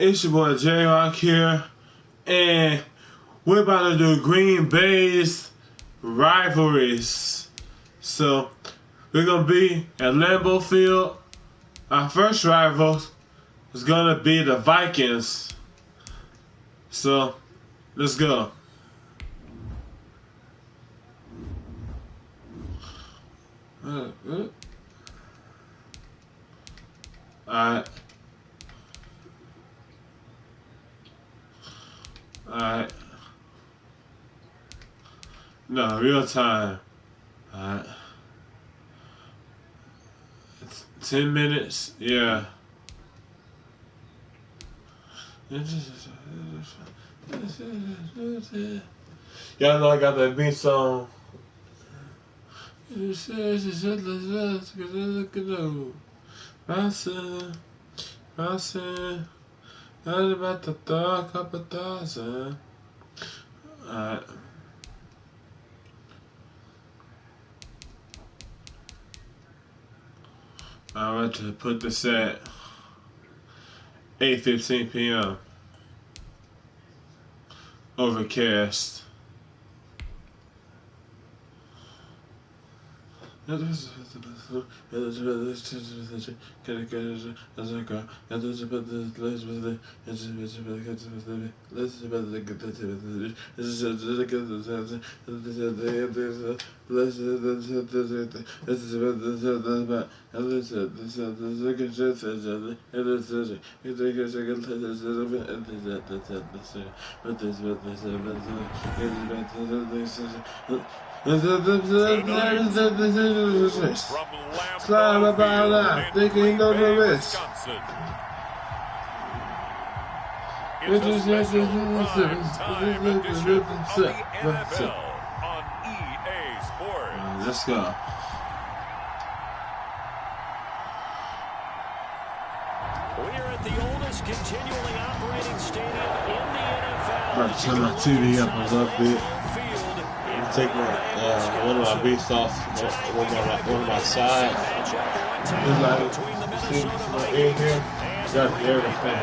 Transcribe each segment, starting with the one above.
It's your boy J-Rock here, and we're about to do Green Bay's rivalries. So, we're going to be at Lambeau Field. Our first rival is going to be the Vikings. So, let's go. Alright. Alright. No, real time. Alright. It's 10 minutes. Yeah. Y'all know I got that beat song. I said, I was about to throw a couple thousand. Alright. I'm about to put this at 8:15 p.m. Overcast. Slime about that, thinking no risk. It's a special prime time edition of the NFL on EA Sports. Let's go. We're at the oldest continually operating stadium in the NFL. I'm turn my TV up a little bit. Take my one of my beats off one of my sides. It's like see my ear here. Got everything.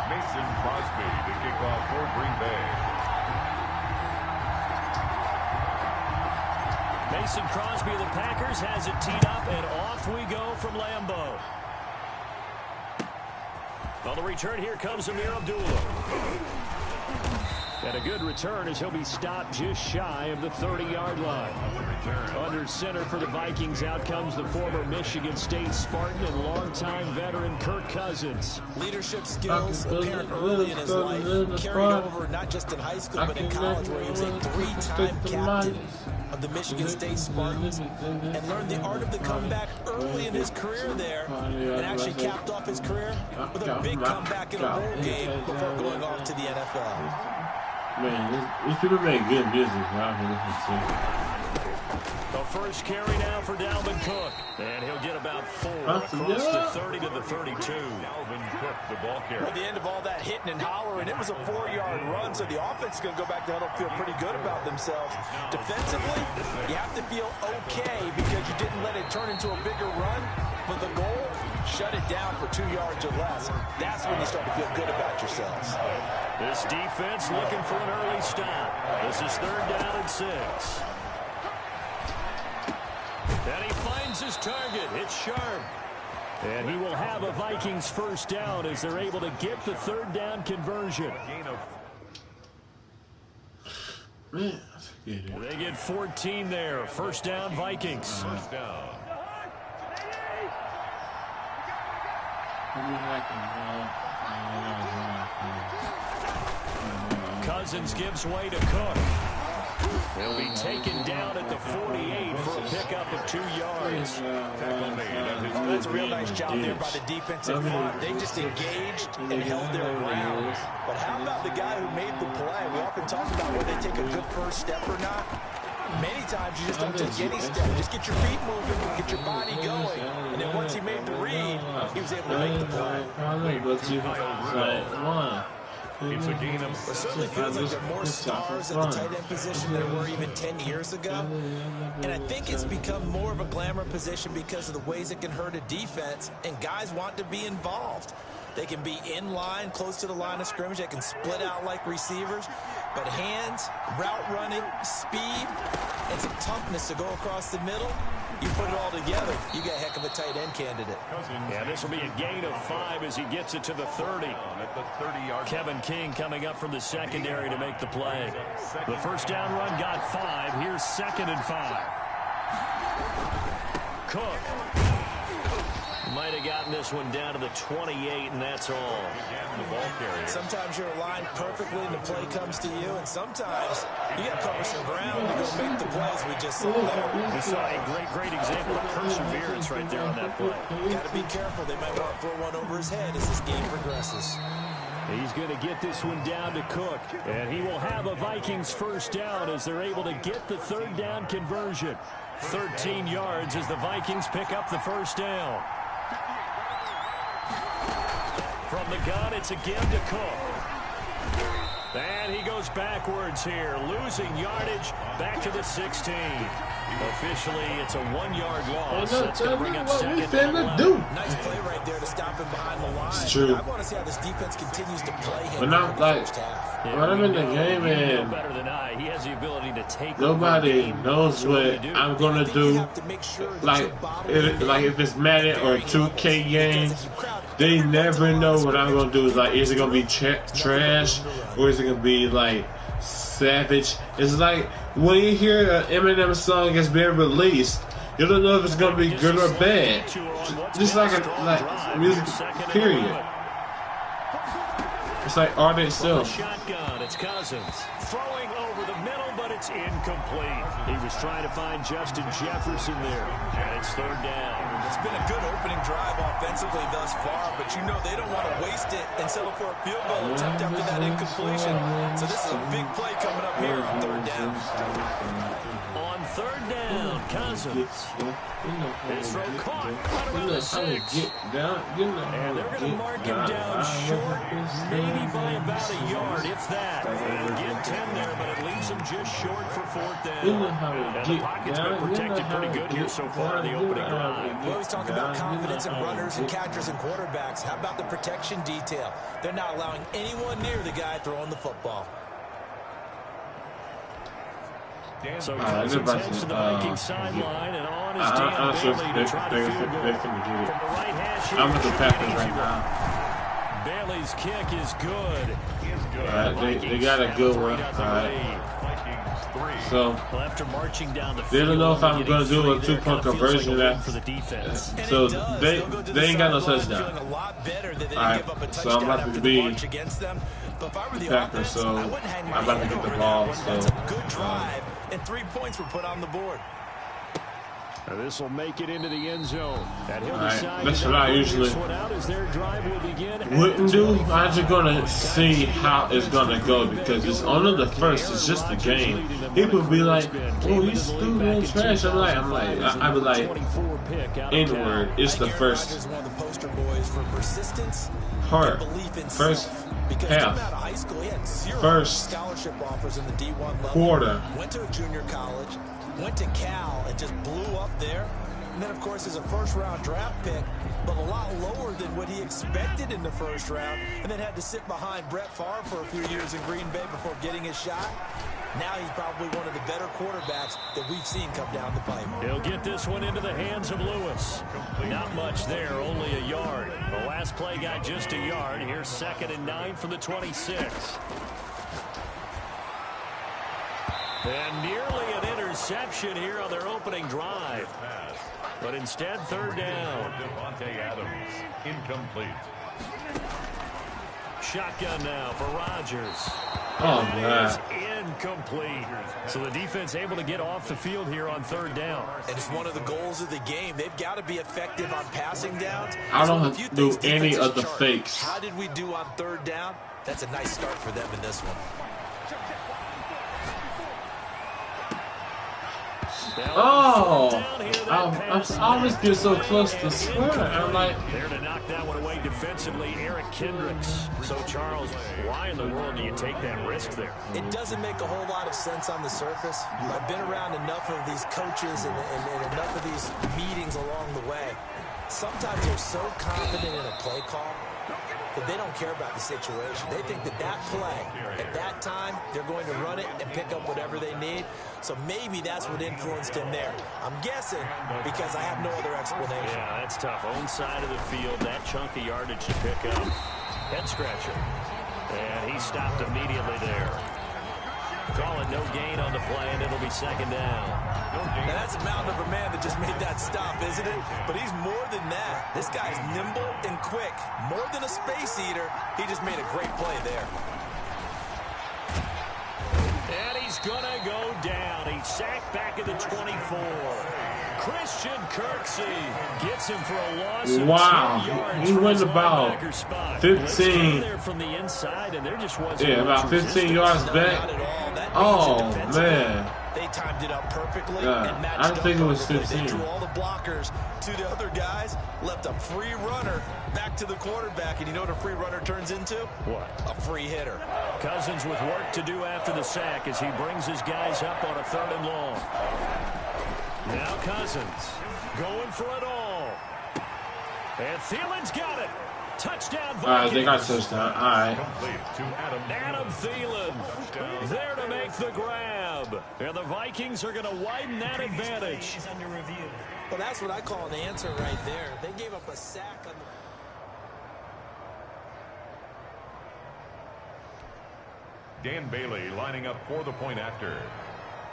Mason Crosby to kick off for Green Bay. Mason Crosby of the Packers has it teed up, and off we go from Lambeau. On the return, here comes Amir Abdullah. And a good return as he'll be stopped just shy of the 30-yard line. Under center for the Vikings, out comes the former Michigan State Spartan and longtime veteran Kirk Cousins. Leadership skills apparent early in his life, carried over not just in high school but in college, where he was a 3-time captain of the Michigan State Spartans and learned the art of the comeback early in his career there, and actually capped off his career with a big comeback in a bowl game before going off to the NFL. Man, these people make good music. The first carry now for Dalvin Cook, and he'll get about 4 across the 30 to the 32. Dalvin Cook, the ball carrier. At the end of all that hitting and hollering, it was a 4-yard run, so the offense is going to go back to huddle, feel pretty good about themselves. Defensively, you have to feel okay because you didn't let it turn into a bigger run, but the goal, shut it down for 2 yards or less. That's when you start to feel good about yourselves. This defense looking for an early stop. This is 3rd down and 6. And he finds his target. It's Sharp. And he will have a Vikings first down as they're able to get the 3rd down conversion. They get 14 there. First down, Vikings. First down. Cousins gives way to Cook. He'll be taken down at the 48 for a pickup of 2 yards. That's a real nice job there by the defensive front. They just engaged and held their ground. But how about the guy who made the play? We often talk about whether they take a good first step or not. Many times you just don't take any step. Just get your feet moving, get your body going. And then once he made the read, he was able to make the play. It's a gain of It certainly feels like there are more stars at the tight end position than there were even 10 years ago. And I think it's become more of a glamour position because of the ways it can hurt a defense, and guys want to be involved. They can be in line, close to the line of scrimmage. They can split out like receivers. But hands, route running, speed, and some toughness to go across the middle, you put it all together, you got a heck of a tight end candidate. Yeah, this will be a gain of 5 as he gets it to the 30. at the 30-yard. Kevin King coming up from the secondary to make the play. The first down run got 5. Here's 2nd and 5. Cook might have gotten this one down to the 28, and that's all. Sometimes you're aligned perfectly and the play comes to you, and sometimes you got to cover some ground to go make the plays we just saw there. We saw a great example of perseverance right there on that play. Got to be careful. They might want to throw one over his head as this game progresses. He's going to get this one down to Cook, and he will have a Vikings first down as they're able to get the 3rd down conversion. 13 yards as the Vikings pick up the first down. From the gun, it's again to Cook. And he goes backwards here, losing yardage back to the 16. Officially, it's a 1-yard loss. That's going to bring up 2nd and 11. Nice play right there to stop him behind the line. It's true. I want to see how this defense continues to play him When I'm like, when I'm in the game and better than I, he has the ability to take nobody knows what I'm gonna do. Like if it's Madden or 2K games, they never know what I'm gonna do. Is like, is it gonna be trash or is it gonna be like savage? It's like when you hear an Eminem song that's being released, you don't know if it's gonna be good or bad. Just like music, period. It's like art itself. Shotgun, it's Cousins. Throwing over the middle, but it's incomplete. He was trying to find Justin Jefferson there. And it's 3rd down. It's been a good opening drive offensively thus far, but you know they don't want to waste it and settle for a field goal attempt after that incompletion. So this is a big play coming up here on 3rd down. On 3rd down, Cousins. His throw caught right around the 6. And they're going to mark him down short, maybe by about a yard, if that. They'll get 10 there, but it leaves him just short for 4th down. And the pocket's been protected pretty good here so far in the opening drive. We always talk about confidence in runners and catchers and quarterbacks. How about the protection detail? They're not allowing anyone near the guy throwing the football. So Cousins heads to the Vikings sideline, and on is Dan Bailey to try to field goal. From the right hash, I'm with the Packers right now. Bailey's kick is good. Alright, they got a good one. Alright. So after marching down the they field, don't know if I'm going to do a 2-point conversion. for the defense. So they ain't got no touchdown. Alright, so I'm about to be Packers, so I'm about to get the ball. That's a good drive, and 3 points were put on the board. This will make it into the end zone. That's what I usually wouldn't do. I'm just gonna see how it's gonna go because it's only the first. It's just the game. People be like, "Oh, he's stupid and trash." I be like, "N-word." It's the first part, first half, first quarter. Went to a junior college, went to Cal, and just blew up there. And then, of course, is a first-round draft pick, but a lot lower than what he expected in the first round, and then had to sit behind Brett Favre for a few years in Green Bay before getting his shot. Now he's probably one of the better quarterbacks that we've seen come down the pipe. He'll get this one into the hands of Lewis. Not much there, only a yard. The last play got just a yard. Here's 2nd and 9 from the 26. And nearly an interception here on their opening drive. But instead, 3rd down. Devontae Adams, incomplete. Shotgun now for Rodgers. Oh, man. Incomplete. So the defense able to get off the field here on 3rd down. And it's one of the goals of the game. They've got to be effective on passing downs. I don't do any of the fakes. How did we do on 3rd down? That's a nice start for them in this one. Oh, I always get so close to square. I'm like, there to knock that one away defensively, Eric Kendricks. So, Charles, why in the world do you take that risk there? It doesn't make a whole lot of sense on the surface. I've been around enough of these coaches and enough of these meetings along the way. Sometimes they're so confident in a play call that they don't care about the situation. They think that play, at that time, they're going to run it and pick up whatever they need. So maybe that's what influenced him there. I'm guessing because I have no other explanation. Yeah, that's tough. Own side of the field, that chunk of yardage to pick up. Head scratcher. And he stopped immediately there. Calling no gain on the play, and it'll be second down. Now that's a mountain of a man that just made that stop, isn't it? But he's more than that. This guy's nimble and quick. More than a space eater, he just made a great play there. And he's going to go down. He's sacked back at the 24. Christian Kirksey gets him for a loss of 10 yards. He went about 15. There from the inside, and there just wasn't about 15 yards back. Oh, man. They timed it up perfectly. Yeah, And matched I think it was perfectly. 15. They drew all the blockers to the other guys, left a free runner back to the quarterback, and you know what a free runner turns into? What? A free hitter. Cousins with work to do after the sack as he brings his guys up on a 3rd and long. Now Cousins going for it all. And Thielen's got it. Touchdown, Vikings. All right, they got touchdown. All right. Adam Thielen there to make the grab. And the Vikings are going to widen that advantage. Well, that's what I call an answer right there. They gave up a sack on the... Dan Bailey lining up for the point after.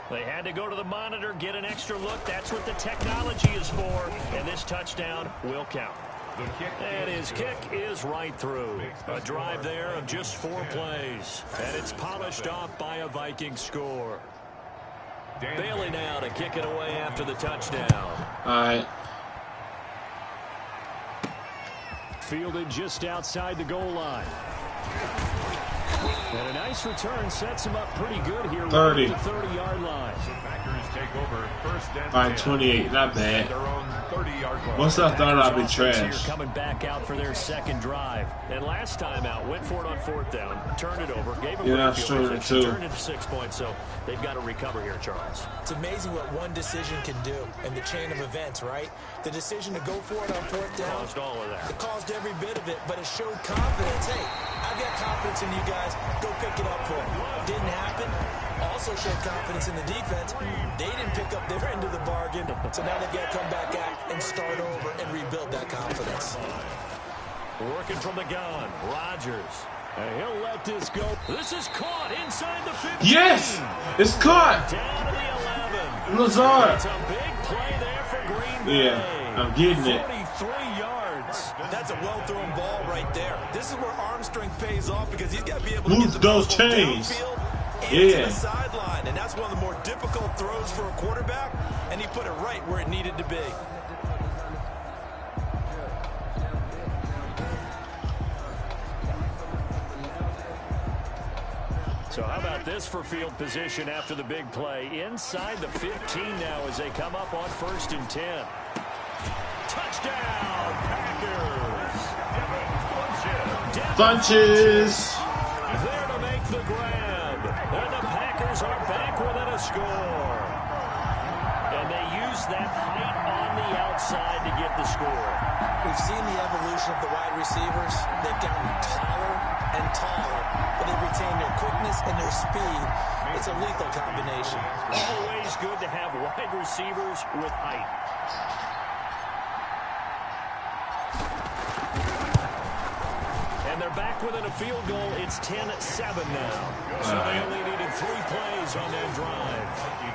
They had to go to the monitor, get an extra look. That's what the technology is for. And this touchdown will count. And his kick is right through. A drive there of just 4 plays. And it's polished off by a Viking score. Bailey now to kick it away after the touchdown. All right. Fielded just outside the goal line. And a nice return sets him up pretty good here. 30. Right at the 30-yard line. Packers take over 1st and All right, 28. Not bad. their own 30-yard line. Once I thought I'd be Offense trash. here coming back out for their second drive. And last time out, went for it on 4th down, turned it over, gave him Yeah, a field sure, position, too. turned it to 6 points, so they've got to recover here, Charles. It's amazing what one decision can do in the chain of events, right? The decision to go for it on 4th down. Caused all of that. It caused every bit of it, but it showed confidence. Hey, I've got confidence in you guys. Go pick it up for them. Didn't happen. Also showed confidence in the defense. They didn't pick up their end of the bargain, so now they've got to come back out and start over and rebuild that confidence. Working from the gun, Rodgers. And he'll let this go. This is caught inside the 15. Yes! It's caught! Down to the 11. Lazard. It's a big play there for Green Bay. Yeah, I'm getting it. 43 yards. That's a well-thrown ball right there. This is where arm strength pays off because he's got to be able to Move get the those ball chains. downfield and Yeah. to the sideline. And that's one of the more difficult throws for a quarterback, and he put it right where it needed to be. So how about this for field position after the big play? Inside the 15 now as they come up on 1st and 10. Touchdown, Packers. Bunches. There to make the grab. And the Packers are back within a score. And they use that height on the outside to get the score. We've seen the evolution of the wide receivers. They've gotten taller and taller, but they retain their quickness and their speed. It's a lethal combination. Always good to have wide receivers with height. And they're back within a field goal. It's 10-7 now. So they only needed 3 plays on that drive.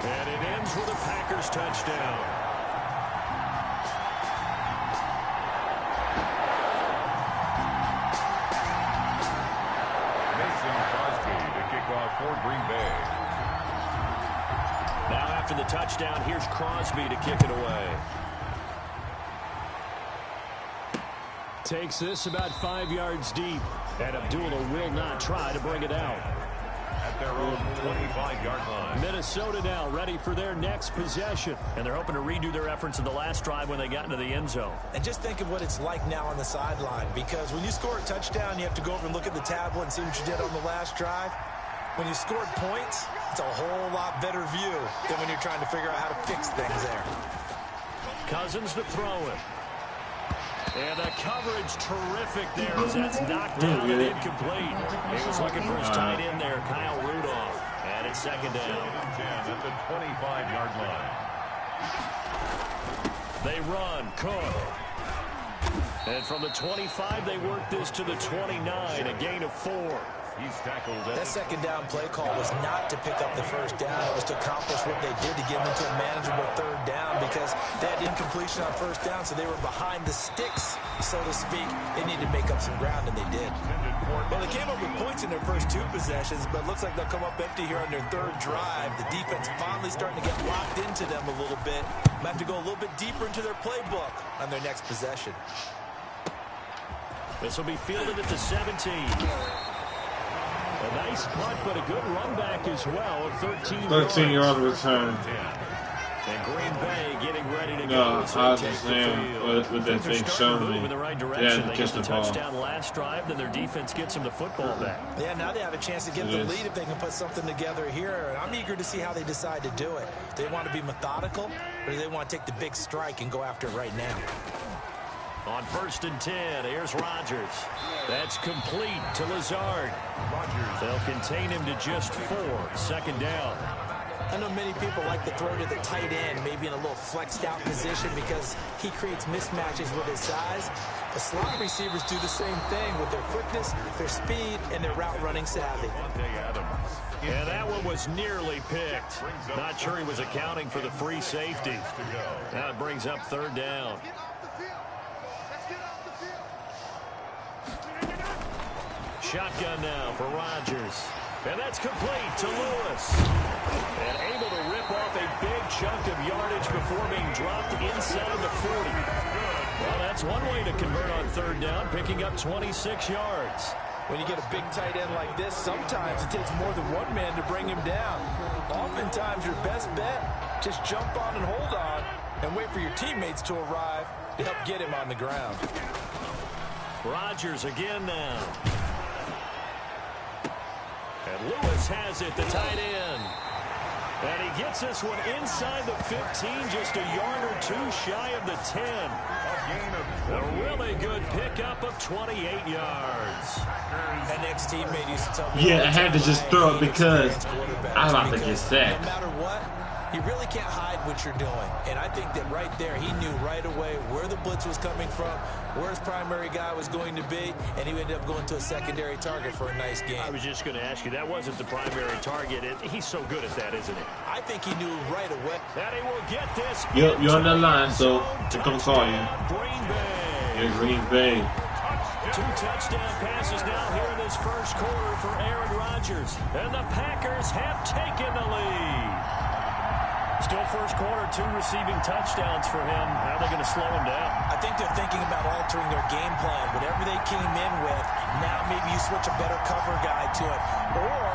And it ends with a Packers touchdown. For Green Bay. Now after the touchdown, here's Crosby to kick it away. Takes this about 5 yards deep. And Abdullah will not try to bring it out. At at their own 25-yard line. Minnesota now ready for their next possession. And they're hoping to redo their efforts in the last drive when they got into the end zone. And just think of what it's like now on the sideline, because when you score a touchdown, you have to go over and look at the tablet and see what you did on the last drive. When you scored points, it's a whole lot better view than when you're trying to figure out how to fix things there. Cousins to throw it. And the coverage terrific there as that's knocked down and incomplete. He was looking for his tight end there, Kyle Rudolph. And it's second down. 10 at the 25-yard line. They run. Cook. And from the 25, they work this to the 29, a gain of 4. He's tackled. That second down play call was not to pick up the first down. It was to accomplish what they did to get them into a manageable third down, because they had incompletion on first down, so they were behind the sticks, so to speak. They needed to make up some ground, and they did. Well, they came up with points in their first 2 possessions, but it looks like they'll come up empty here on their third drive. The defense finally starting to get locked into them a little bit. Might have to go a little bit deeper into their playbook on their next possession. This will be fielded at the 17. A nice punt, but a good run back as well. 13-yard return. And Green Bay getting ready to go. No, I was just saying what that thing showed me. In the right direction. They get the touchdown last drive, then their defense gets them the football back. Yeah, now they have a chance to get the lead if they can put something together here. And I'm eager to see how they decide to do it. Do they want to be methodical, or do they want to take the big strike and go after it right now? On 1st and 10, here's Rodgers. That's complete to Lazard. They'll contain him to just 4. Second down. I know many people like to throw to the tight end, maybe in a little flexed out position, because he creates mismatches with his size. The slot receivers do the same thing with their quickness, their speed, and their route running savvy. And that one was nearly picked. Not sure he was accounting for the free safety. Now it brings up third down. Shotgun now for Rodgers. And that's complete to Lewis. And able to rip off a big chunk of yardage before being dropped inside the 40. Well, that's one way to convert on third down, picking up 26 yards. When you get a big tight end like this, sometimes it takes more than one man to bring him down. Oftentimes, your best bet, just jump on and hold on and wait for your teammates to arrive to help get him on the ground. Rodgers again now. And Lewis has it, the tight end. And he gets this one inside the 15, just a yard or 2 shy of the 10. A really good pickup of 28 yards. An ex-teammate used to tell me, I had to just throw it because I'm about to get sacked. No matter what, you really can't hide what you're doing. And I think that right there, he knew right away where the blitz was coming from, where his primary guy was going to be, and he ended up going to a secondary target for a nice game. I was just going to ask you, that wasn't the primary target. He's so good at that, isn't he? I think he knew right away. That he will get this. Yep, you're on the line, so they're going to call you. Green Bay. Yeah, Green Bay. 2 touchdown passes now here in this first quarter for Aaron Rodgers. And the Packers have taken the lead. Still first quarter, 2 receiving touchdowns for him. How are they going to slow him down? I think they're thinking about altering their game plan. Whatever they came in with, now maybe you switch a better cover guy to it. Or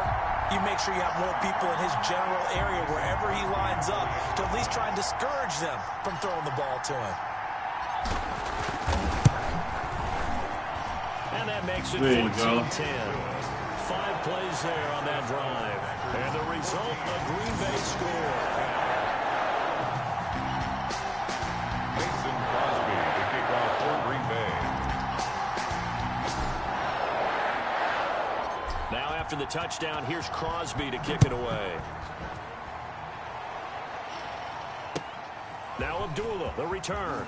you make sure you have more people in his general area wherever he lines up to at least try and discourage them from throwing the ball to him. And that makes it 14-10. 5 plays there on that drive. And the result, a Green Bay score. Now after the touchdown, here's Crosby to kick it away. Now Abdullah, the return.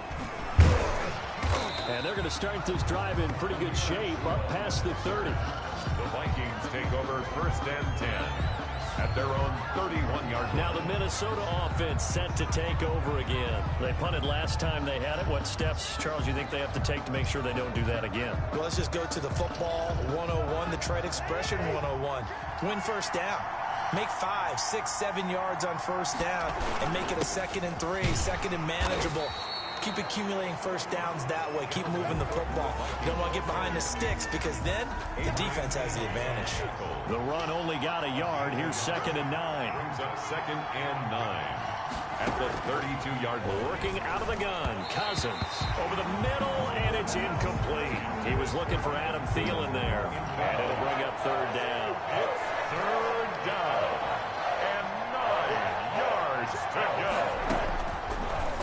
And they're going to start this drive in pretty good shape, up past the 30. The Vikings take over 1st and 10 at their own 31-yard line. Now the Minnesota offense set to take over again. They punted last time they had it. What steps, Charles, you think they have to take to make sure they don't do that again? Well, let's just go to the football 101, the trade expression 101. Win first down. Make 5, 6, 7 yards on first down and make it a 2nd and 3, 2nd and manageable. keep accumulating first downs that way. Keep moving the football. You don't want to get behind the sticks because then the defense has the advantage. The run only got a yard. Here's 2nd and 9. Brings up 2nd and 9 at the 32-yard line. Working out of the gun. Cousins over the middle, and it's incomplete. He was looking for Adam Thielen there. And it'll bring up 3rd down. It's 3rd down and 9 yards to go.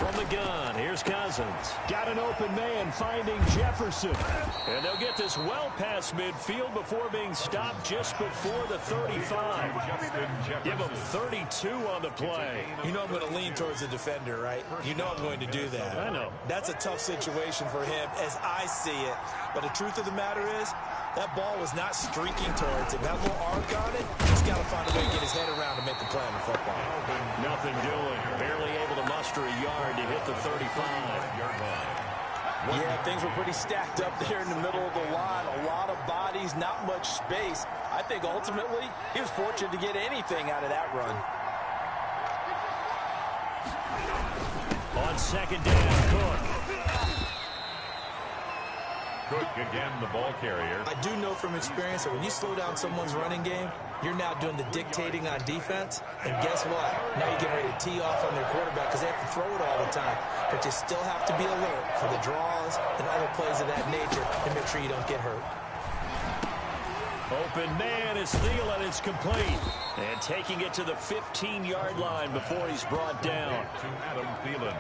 From the gun, here's Cousins. Got an open man finding Jefferson. And they'll get this well past midfield before being stopped just before the 35. Give him 32 on the play. You know I'm going to lean towards the defender, right? You know I'm going to do that. I know. That's a tough situation for him as I see it. But the truth of the matter is, that ball was not streaking towards him. That little arc on it, he's got to find a way to get his head around to make the play on the football. Nothing doing. Barely able to muster a yard to hit the 35-yard line. Yeah, things were pretty stacked up there in the middle of the line. A lot of bodies, not much space. I think ultimately he was fortunate to get anything out of that run. On 2nd down, Cook. Cook again, the ball carrier. I do know from experience that when you slow down someone's running game, you're now doing the dictating on defense. And guess what? Now you're getting ready to tee off on their quarterback because they have to throw it all the time. But you still have to be alert for the draws and other plays of that nature to make sure you don't get hurt. Open man is Thielen. It's complete. And taking it to the 15-yard line before he's brought down. To Adam Thielen.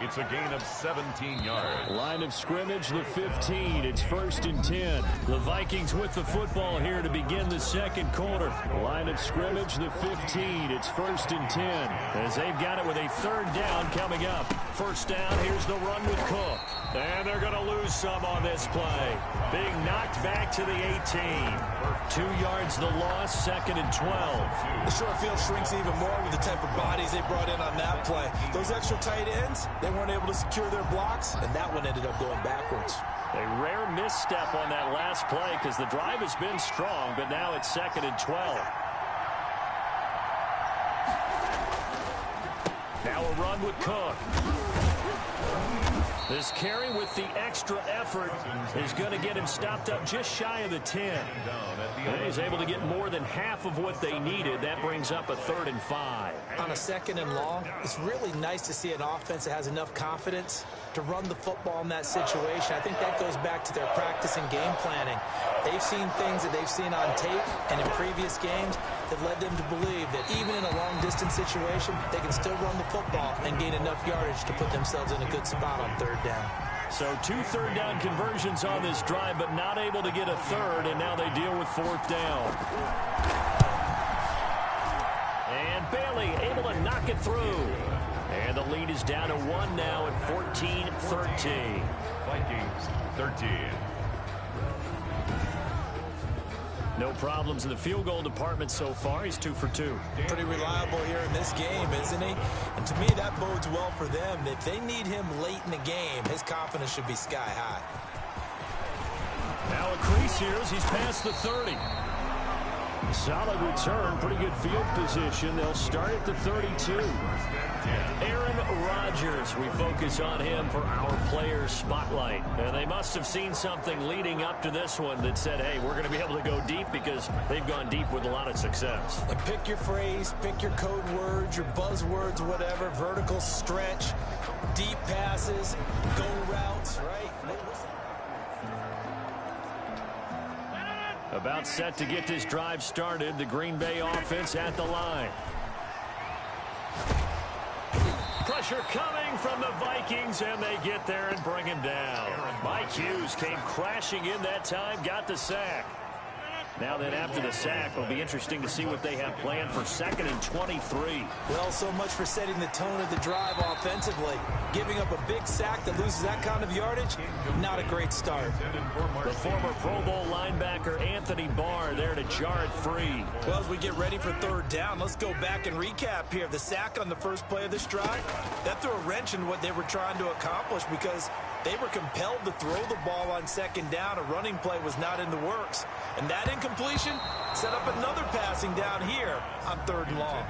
It's a gain of 17 yards. Line of scrimmage, the 15. It's 1st and 10. The Vikings with the football here to begin the 2nd quarter. Line of scrimmage, the 15. It's 1st and 10. As they've got it with a 3rd down coming up. 1st down, here's the run with Cook. And they're going to lose some on this play. Being knocked back to the 18. 2 yards the loss, 2nd and 12. The short field shrinks even more with the type of bodies they brought in on that play. Those extra tight ends, they weren't able to secure their blocks, and that one ended up going backwards. A rare misstep on that last play because the drive has been strong, but now it's 2nd and 12. Now a run with Cook. This carry with the extra effort is going to get him stopped up just shy of the 10. And he's able to get more than half of what they needed. That brings up a 3rd and 5. On a 2nd and long, it's really nice to see an offense that has enough confidence to run the football in that situation. I think that goes back to their practice and game planning. They've seen things that they've seen on tape and in previous games that led them to believe that even in a long-distance situation, they can still run the football and gain enough yardage to put themselves in a good spot on 3rd down. So 2 third-down conversions on this drive, but not able to get a 3rd, and now they deal with 4th down. And Bailey able to knock it through. And the lead is down to 1 now at 14-13. Vikings 13. No problems in the field goal department so far. He's 2 for 2. Pretty reliable here in this game, isn't he? And to me, that bodes well for them. If they need him late in the game, his confidence should be sky high. Now a crease here as he's past the 30. Solid return, pretty good field position. They'll start at the 32. Aaron Rodgers, we focus on him for our players spotlight. And they must have seen something leading up to this one that said, hey, we're going to be able to go deep because they've gone deep with a lot of success. And pick your phrase, pick your code words, your buzzwords, whatever, vertical stretch, deep passes, go routes, right? About set to get this drive started. The Green Bay offense at the line. Pressure coming from the Vikings, and they get there and bring him down. Mike Hughes came crashing in that time, got the sack. Now then, after the sack, it'll be interesting to see what they have planned for 2nd and 23. Well, so much for setting the tone of the drive offensively. Giving up a big sack that loses that kind of yardage, not a great start. The former Pro Bowl linebacker Anthony Barr there to jar it free. Well, as we get ready for 3rd down, let's go back and recap here. The sack on the first play of this drive, that threw a wrench in what they were trying to accomplish because They were compelled to throw the ball on second down. A running play was not in the works. And that incompletion set up another passing down here on 3rd and long.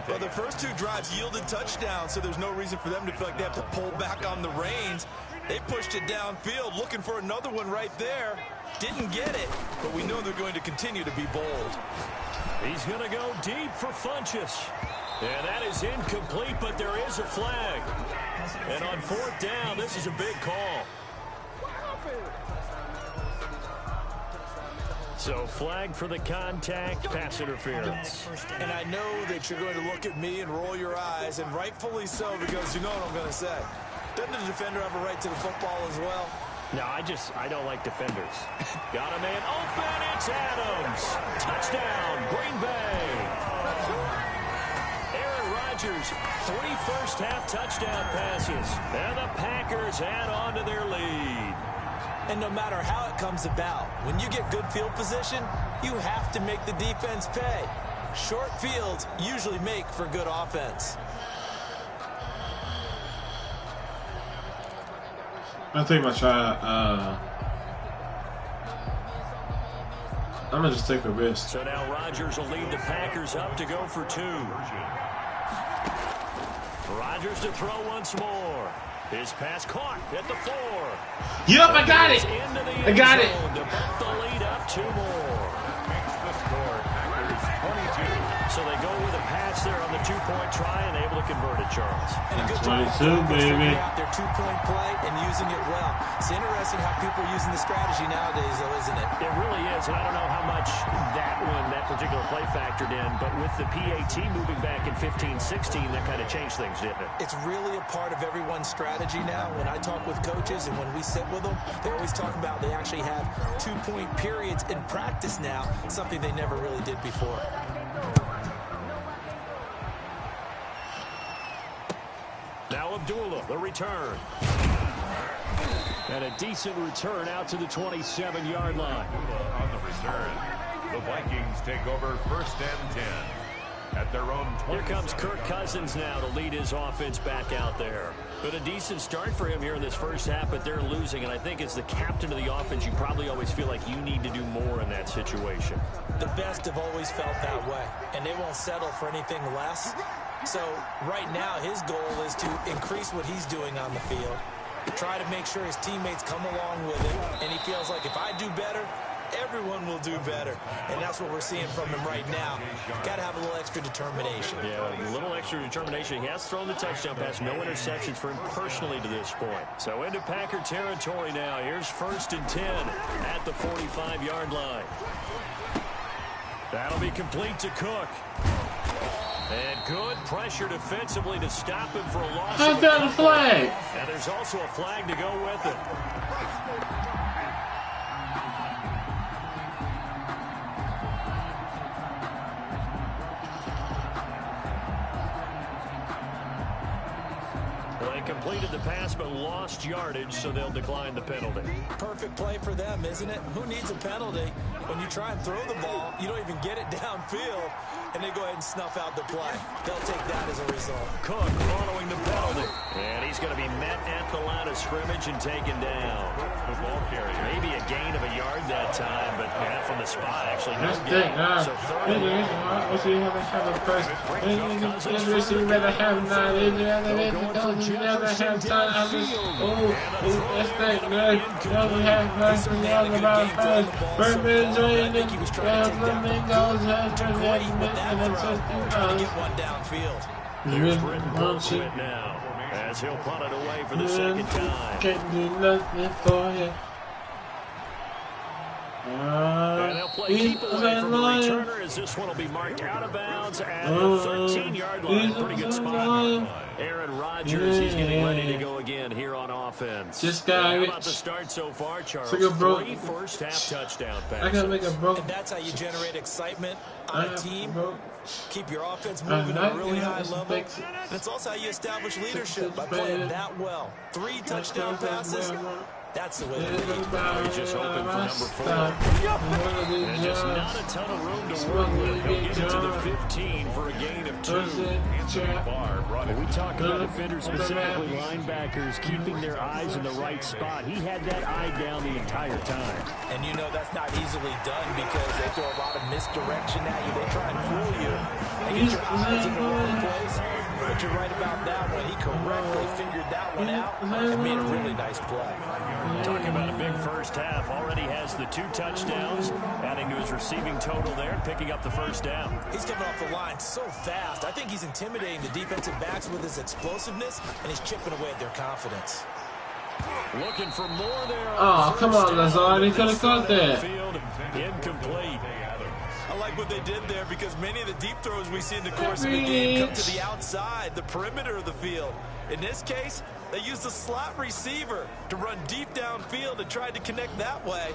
Well, the first 2 drives yielded touchdowns, so there's no reason for them to feel like they have to pull back on the reins. They pushed it downfield, looking for another one right there. Didn't get it, but we know they're going to continue to be bold. He's going to go deep for Funchess. And that is incomplete, but there is a flag. And on 4th down, this is a big call. So flag for the contact, pass interference. And I know that you're going to look at me and roll your eyes, and rightfully so, because you know what I'm going to say. Doesn't the defender have a right to the football as well? No, I don't like defenders. Got a man open, it's Adams. Touchdown, Green Bay. Aaron Rodgers, 3 first-half touchdown passes. And the Packers add on to their lead. And no matter how it comes about, when you get good field position, you have to make the defense pay. Short fields usually make for good offense. I think I'm gonna just take a risk. So now Rodgers will lead the Packers up to go for 2. Rodgers to throw once more. His pass caught at the 4. Yup, I got it. I got it. To put the lead up 2 more. Makes the score Packers 22. So they go with a pass there on the 2-point try and able to convert it, Charles. And a good 22, baby. Out their 2-point play and using it well. It's interesting how people are using the strategy nowadays, though, isn't it? It really is, and I don't know how much that particular play factored in, but with the PAT moving back in 15-16, that kind of changed things, didn't it? It's really a part of everyone's strategy now. When I talk with coaches and when we sit with them, they always talk about they actually have 2-point periods in practice now, something they never really did before. Now Abdullah, the return. And a decent return out to the 27-yard line. On the return, the Vikings take over 1st and 10 at their own 20. Here comes Kirk Cousins now to lead his offense back out there. But a decent start for him here in this first half, but they're losing. And I think as the captain of the offense, you probably always feel like you need to do more in that situation. The best have always felt that way, and they won't settle for anything less. So right now his goal is to increase what he's doing on the field, try to make sure his teammates come along with it, and he feels like if I do better, everyone will do better. And that's what we're seeing from him right now. Got to have a little extra determination. Yeah, a little extra determination. He has thrown the touchdown pass, no interceptions for him personally to this point. So into Packer territory now. Here's 1st and 10 at the 45-yard line. That'll be complete to Cook. And good pressure defensively to stop him for a loss. How's that a flag? And there's also a flag to go with it. Well, they completed the pass but lost yardage, so they'll decline the penalty. Perfect play for them, isn't it? Who needs a penalty? When you try and throw the ball, you don't even get it downfield, and they go ahead and snuff out the play. They'll take that as a result. Cook following the penalty. And he's going to be met at the line of scrimmage and taken down. The ball carrier. Maybe a gain of a yard that time, but from the spot, actually. That's No thick, gain. So third and long. Here's Britton now as he'll punt it away for the second time. Can't do nothing for you. And they'll play keep away from the returner as this one will be marked out of bounds at the 13-yard line. Pretty good spot. Aaron Rodgers, he's getting ready to go again here on offense. Just got How about the start so far, Charles? 3 first-half touchdown passes. I gotta make a broke. And that's how you generate excitement on a team. Keep your offense moving at a really high level. And it's also how you establish leadership by playing that well. 3 touchdown passes. That's the way to lead. Now he's just hoping for number 4. And just not a ton of room to work with. He'll get it to the 15 for a gain of 2. When we talk about defenders, specifically linebackers, keeping their eyes in the right spot. He had that eye down the entire time. And you know that's not easily done because they throw a lot of misdirection at you. They try and fool you and get your eyes in the wrong place. But you're right about that one. He correctly figured that one out and made a really nice play. Talking about a big first half. Already has the 2 touchdowns, adding to his receiving total there and picking up the first down. He's coming off the line so fast. I think he's intimidating the defensive backs with his explosiveness, and he's chipping away at their confidence. Looking for more there. Oh, come on, Lazard. He could have caught that. Incomplete. I like what they did there because many of the deep throws we see in the course of the game come to the outside, the perimeter of the field. In this case, they used a slot receiver to run deep downfield and tried to connect that way.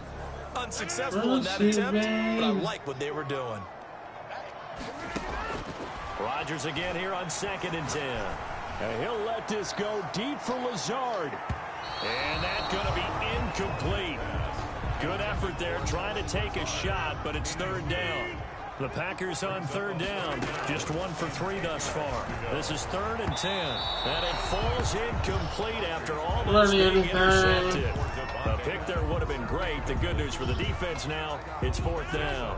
Unsuccessful in that attempt, but I like what they were doing. Rodgers again here on 2nd and 10. And he'll let this go deep for Lazard. And that's going to be incomplete. Good effort there, trying to take a shot, but it's 3rd down. The Packers on 3rd down, just 1 for 3 thus far. This is 3rd and 10, and it falls incomplete after almost being intercepted. A pick there would have been great. The good news for the defense now, it's 4th down.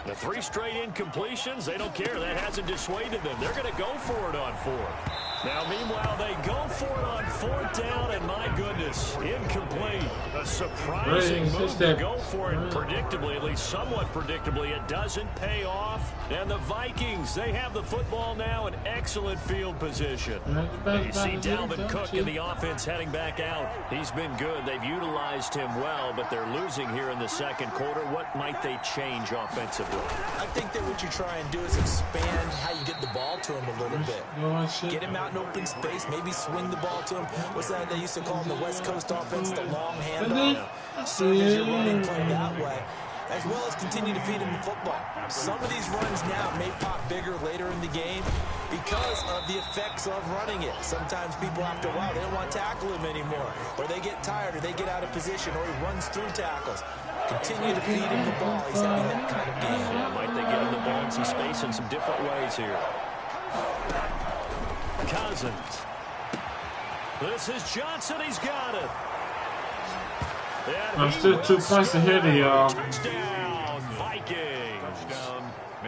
The 3 straight incompletions, they don't care. That hasn't dissuaded them. They're going to go for it on 4th. Now, meanwhile, they go for it on 4th down, and my goodness, incomplete. A surprising move to go for it predictably, at least somewhat predictably. It doesn't pay off. And the Vikings, they have the football now in excellent field position. You see Dalvin Cook in the offense heading back out. He's been good. They've utilized him well, but they're losing here in the 2nd quarter. What might they change offensively? I think that what you try and do is expand how you get the ball to him a little bit. Get him out in open space, maybe swing the ball to him. What's that they used to call in the West Coast offense, the long handoff? Serve as your running play that way, as well as continue to feed him the football. Some of these runs now may pop bigger later in the game because of the effects of running it. Sometimes people, after a while, they don't want to tackle him anymore, or they get tired, or they get out of position, or he runs through tackles. Continue to feed him the ball. He's having that kind of game. Yeah, might they get him the ball in some space in some different ways here. Cousins. This is Johnson. He's got it. I'm still 2 points ahead of y'all. Touchdown, Vikings.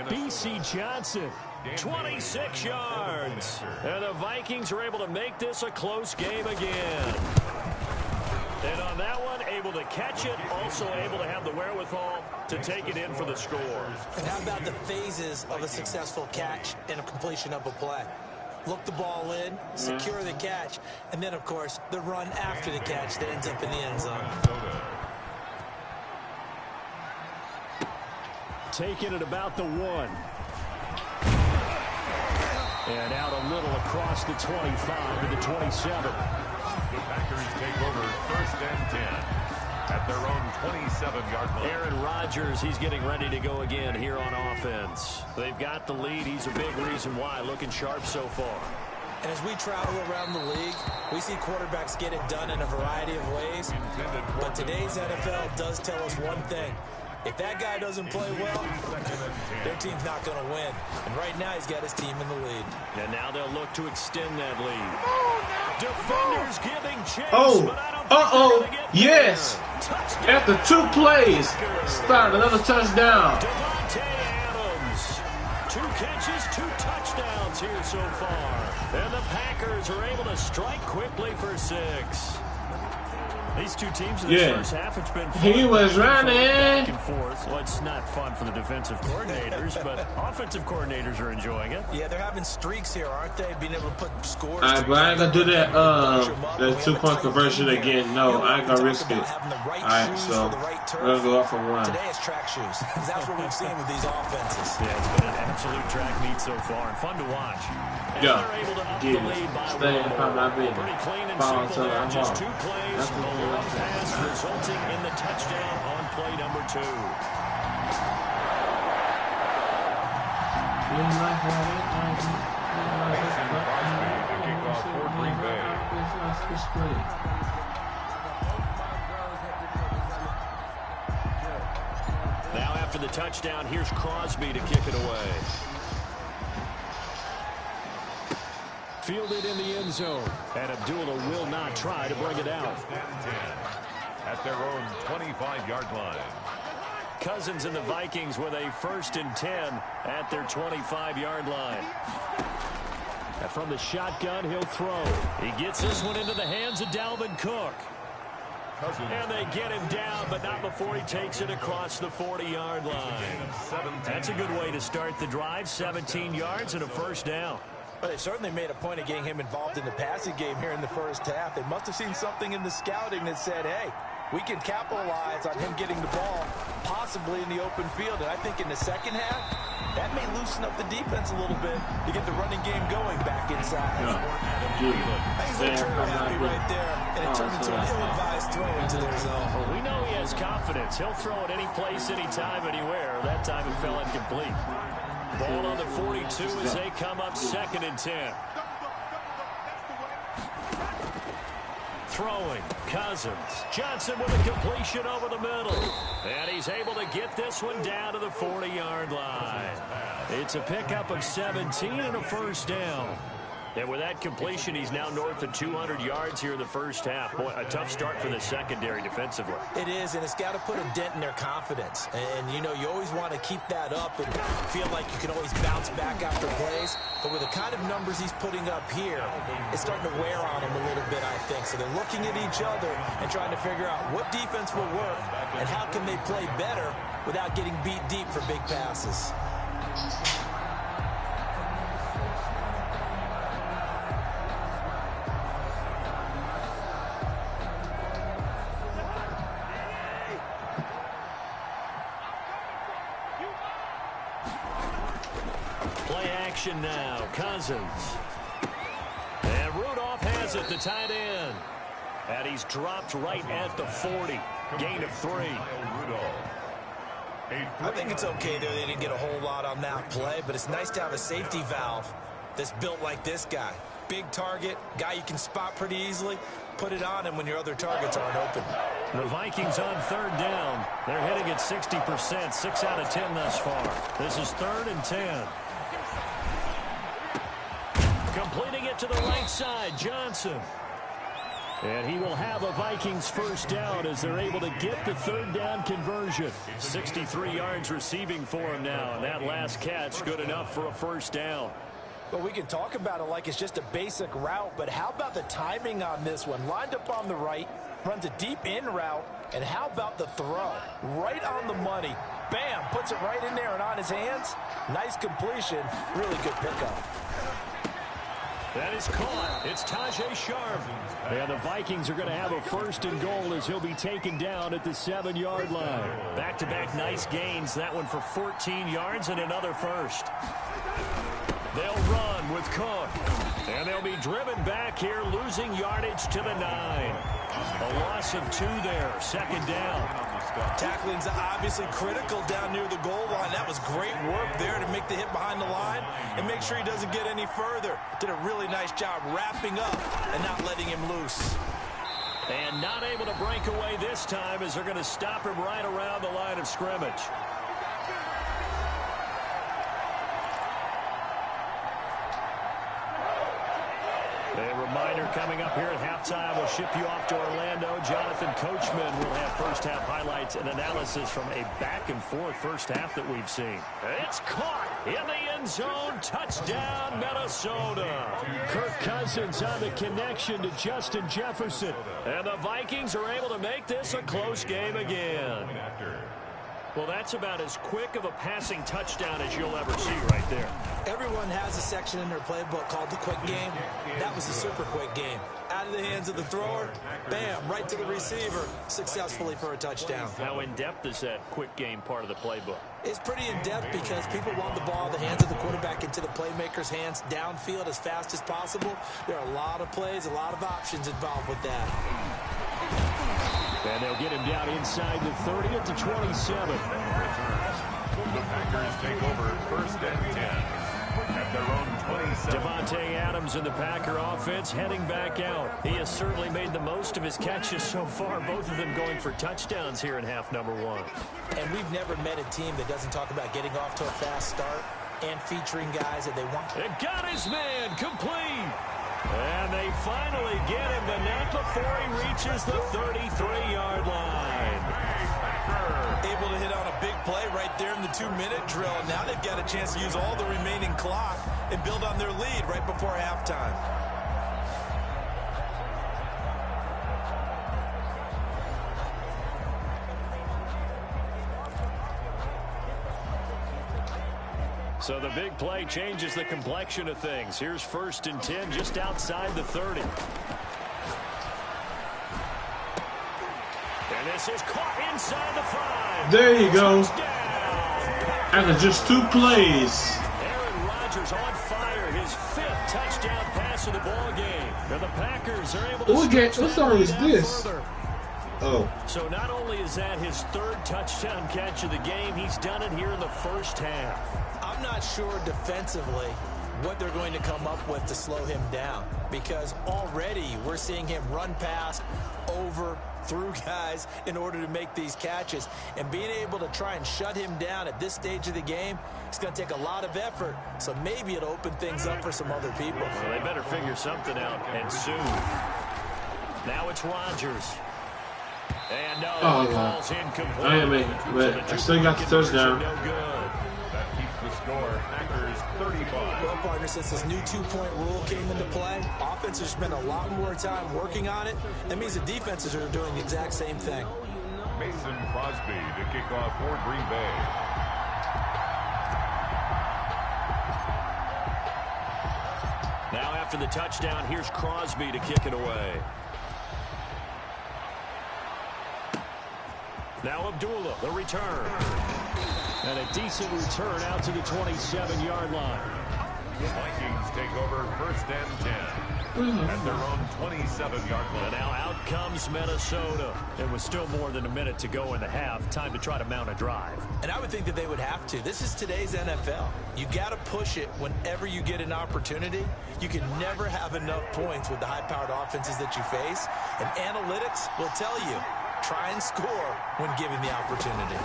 B.C. Johnson, 26 yards. And the Vikings are able to make this a close game again. And on that one, able to catch it, also able to have the wherewithal to take it in for the score. And how about the phases of a successful catch and a completion of a play? Look the ball in, secure the catch, and then, of course, the run after the catch that ends up in the end zone. Taking it about the 1. And out a little across the 25 to the 27. The Packers take over 1st and 10 at their own 27-yard line. Aaron Rodgers, he's getting ready to go again here on offense. They've got the lead. He's a big reason why. Looking sharp so far. And as we travel around the league, we see quarterbacks get it done in a variety of ways. But today's NFL does tell us one thing. If that guy doesn't play well, their team's not going to win. And right now, he's got his team in the lead. And now they'll look to extend that lead. Defenders giving chase. Yes. After 2 plays, start another touchdown. Devontae Adams. 2 catches, 2 touchdowns here so far. And the Packers are able to strike quickly for 6. These 2 teams in this first half, it's been fun. He was running back and forth. Well, it's not fun for the defensive coordinators, but offensive coordinators are enjoying it. Yeah, they're having streaks here, aren't they? Being able to put scores. Alright, but I ain't gonna do that 2-point conversion again. No, I ain't gonna risk it. Alright, so we're gonna go up for 1. Today is track shoes. That's what we've seen with these offenses. Yeah, it's been an absolute track meet so far and fun to watch. Yeah, get it. Stay in front of my business. Pretty clean and Follow simple there. until Just I'm 2 plays, a long pass resulting in the touchdown on play number 2. for the touchdown. Here's Crosby to kick it away. Fielded in the end zone. And Abdullah will not try to bring it out. At their own 25-yard line. Cousins and the Vikings with a 1st and 10 at their 25-yard line. And from the shotgun, he'll throw. He gets this one into the hands of Dalvin Cook. And they get him down, but not before he takes it across the 40-yard line. That's a good way to start the drive. 17 yards and a 1st down. But they certainly made a point of getting him involved in the passing game here in the first half. They must have seen something in the scouting that said, hey, we can capitalize on him getting the ball possibly in the open field. And I think in the second half, that may loosen up the defense a little bit to get the running game going back inside. He's a trigger happy right there, and it turned into an ill-advised throw into their zone. We know he has confidence. He'll throw it any place, anytime, anywhere. That time it fell incomplete. Ball on the 42 as they come up 2nd and 10. Throwing, Cousins. Johnson with a completion over the middle. And he's able to get this one down to the 40-yard line. It's a pickup of 17 and a 1st down. And with that completion, he's now north of 200 yards here in the first half. Boy, a tough start for the secondary defensively. It is, and it's got to put a dent in their confidence. And, you know, you always want to keep that up and feel like you can always bounce back after plays. But with the kind of numbers he's putting up here, it's starting to wear on them a little bit, I think. So they're looking at each other and trying to figure out what defense will work and how can they play better without getting beat deep for big passes. Now, Cousins. And Rudolph has it, the tight end. And he's dropped right at the 40. Gain of 3. I think it's okay there. They didn't get a whole lot on that play, but it's nice to have a safety valve that's built like this guy. Big target, guy you can spot pretty easily. Put it on him when your other targets aren't open. The Vikings on 3rd down. They're hitting at 60%, 6 out of 10 thus far. This is 3rd and 10. Completing it to the right side, Johnson. And he will have a Vikings 1st down as they're able to get the 3rd down conversion. 63 yards receiving for him now, and that last catch good enough for a 1st down. Well, we can talk about it like it's just a basic route, but how about the timing on this one? Lined up on the right, runs a deep in route, and how about the throw? Right on the money. Bam, puts it right in there and on his hands. Nice completion, really good pickup. That is caught. It's Tajay Sharp. And the Vikings are going to have a 1st and goal as he'll be taken down at the 7-yard line. Back-to-back nice gains. That one for 14 yards and another 1st. They'll run with Cook. And they'll be driven back here, losing yardage to the 9. A loss of 2 there. 2nd down. Tackling's obviously critical down near the goal line. That was great work there to make the hit behind the line and make sure he doesn't get any further. Did a really nice job wrapping up and not letting him loose. And not able to break away this time as they're going to stop him right around the line of scrimmage. A reminder coming up here at halftime, we'll ship you off to Orlando. Jonathan Coachman will have first half highlights and analysis from a back-and-forth first half that we've seen. It's caught in the end zone. Touchdown, Minnesota. Kirk Cousins on the connection to Justin Jefferson. And the Vikings are able to make this a close game again. Well, that's about as quick of a passing touchdown as you'll ever see right there. Everyone has a section in their playbook called the quick game. That was a super quick game. Out of the hands of the thrower, bam, right to the receiver, successfully for a touchdown. How in-depth is that quick game part of the playbook? It's pretty in-depth because people want the ball in the hands of the quarterback into the playmaker's hands downfield as fast as possible. There are a lot of plays, a lot of options involved with that. And they'll get him down inside the 30 at the 27. The Packers take over 1st and 10. at their own 27. Devontae Adams in the Packer offense heading back out. He has certainly made the most of his catches so far, both of them going for touchdowns here in half number one. And we've never met a team that doesn't talk about getting off to a fast start and featuring guys that they want. It got his man complete. And they finally get him, but not before he reaches the 33-yard line. Able to hit on a big play right there in the 2-minute drill. Now they've got a chance to use all the remaining clock and build on their lead right before halftime. So the big play changes the complexion of things. Here's 1st and 10 just outside the 30. And this is caught inside the 5. There you go. Touchdown. After just 2 plays. Aaron Rodgers on fire. His 5th touchdown pass of the ball game. And the Packers are able to What song is this? further. Oh. So not only is that his 3rd touchdown catch of the game, he's done it here in the first half. I'm not sure defensively what they're going to come up with to slow him down, because already we're seeing him run past, over, through guys in order to make these catches. And being able to try and shut him down at this stage of the game, it's going to take a lot of effort. So maybe it'll open things up for some other people. Well, they better figure something out, and soon. Now it's Rodgers. And no, ball's incomplete. But I still got the touchdown. No good. That keeps the score. Packers 35. Well, partner, since this new 2-point rule came into play, offenses spend a lot more time working on it. That means the defenses are doing the exact same thing. Mason Crosby to kick off for Green Bay. Now after the touchdown, here's Crosby to kick it away. Now Abdullah, the return. And a decent return out to the 27-yard line. The Vikings take over 1st and 10 at their own 27-yard line. And now out comes Minnesota. It was still more than a minute to go in the half. Time to try to mount a drive. And I would think that they would have to. This is today's NFL. You got to push it whenever you get an opportunity. You can never have enough points with the high-powered offenses that you face. And analytics will tell you, try and score when given the opportunity.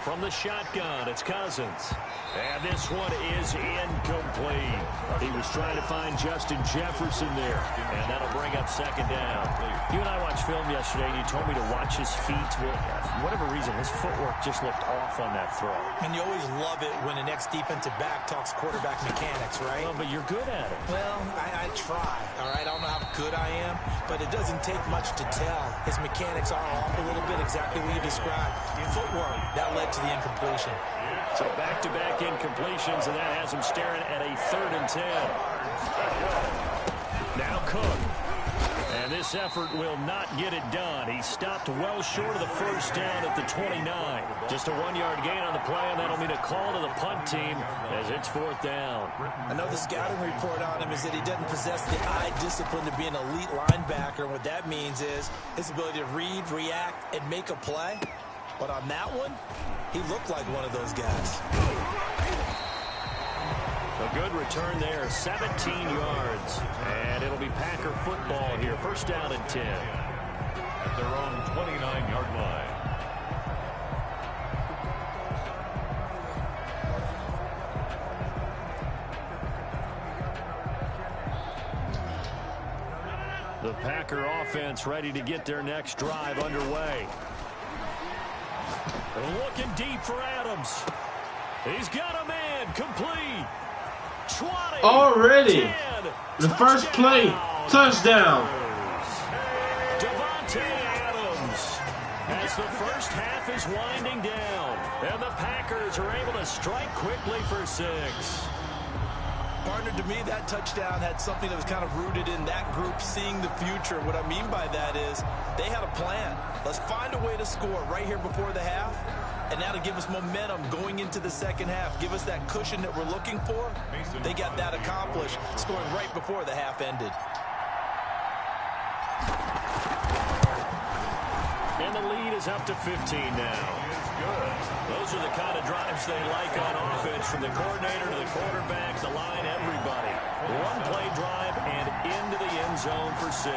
From the shotgun, it's Cousins. And this one is incomplete. He was trying to find Justin Jefferson there. And that'll bring up 2nd down. You and I watched film yesterday, and you told me to watch his feet. Well, for whatever reason, his footwork just looked off on that throw. And you always love it when an ex-defensive back talks quarterback mechanics, right? Well, but you're good at it. Well, I try, all right? I don't know how good I am, but it doesn't take much to tell. His mechanics are off a little bit, exactly what you described. Footwork, that led to the incompletion. So back-to-back incompletions, and that has him staring at a 3rd and 10. Now Cook. And this effort will not get it done. He stopped well short of the 1st down at the 29. Just a 1-yard gain on the play, and that'll mean a call to the punt team as it's 4th down. I know the scouting report on him is that he doesn't possess the eye discipline to be an elite linebacker. And what that means is his ability to read, react, and make a play. But on that one, he looked like one of those guys. A good return there, 17 yards. And it'll be Packer football here. 1st down and 10. At their own 29-yard line. The Packer offense ready to get their next drive underway. Looking deep for Adams. He's got a man complete. 20. Already. 10, The first play. Touchdown. Devontae Adams. As the first half is winding down. And the Packers are able to strike quickly for 6. Partner, to me, that touchdown had something that was kind of rooted in that group seeing the future. What I mean by that is they had a plan. Let's find a way to score right here before the half, and that'll give us momentum going into the 2nd half. Give us that cushion that we're looking for. They got that accomplished, scoring right before the half ended. And the lead is up to 15 now. Those are the kind of drives they like on offense, from the coordinator to the quarterback, the line, everybody. One play drive and into the end zone for 6.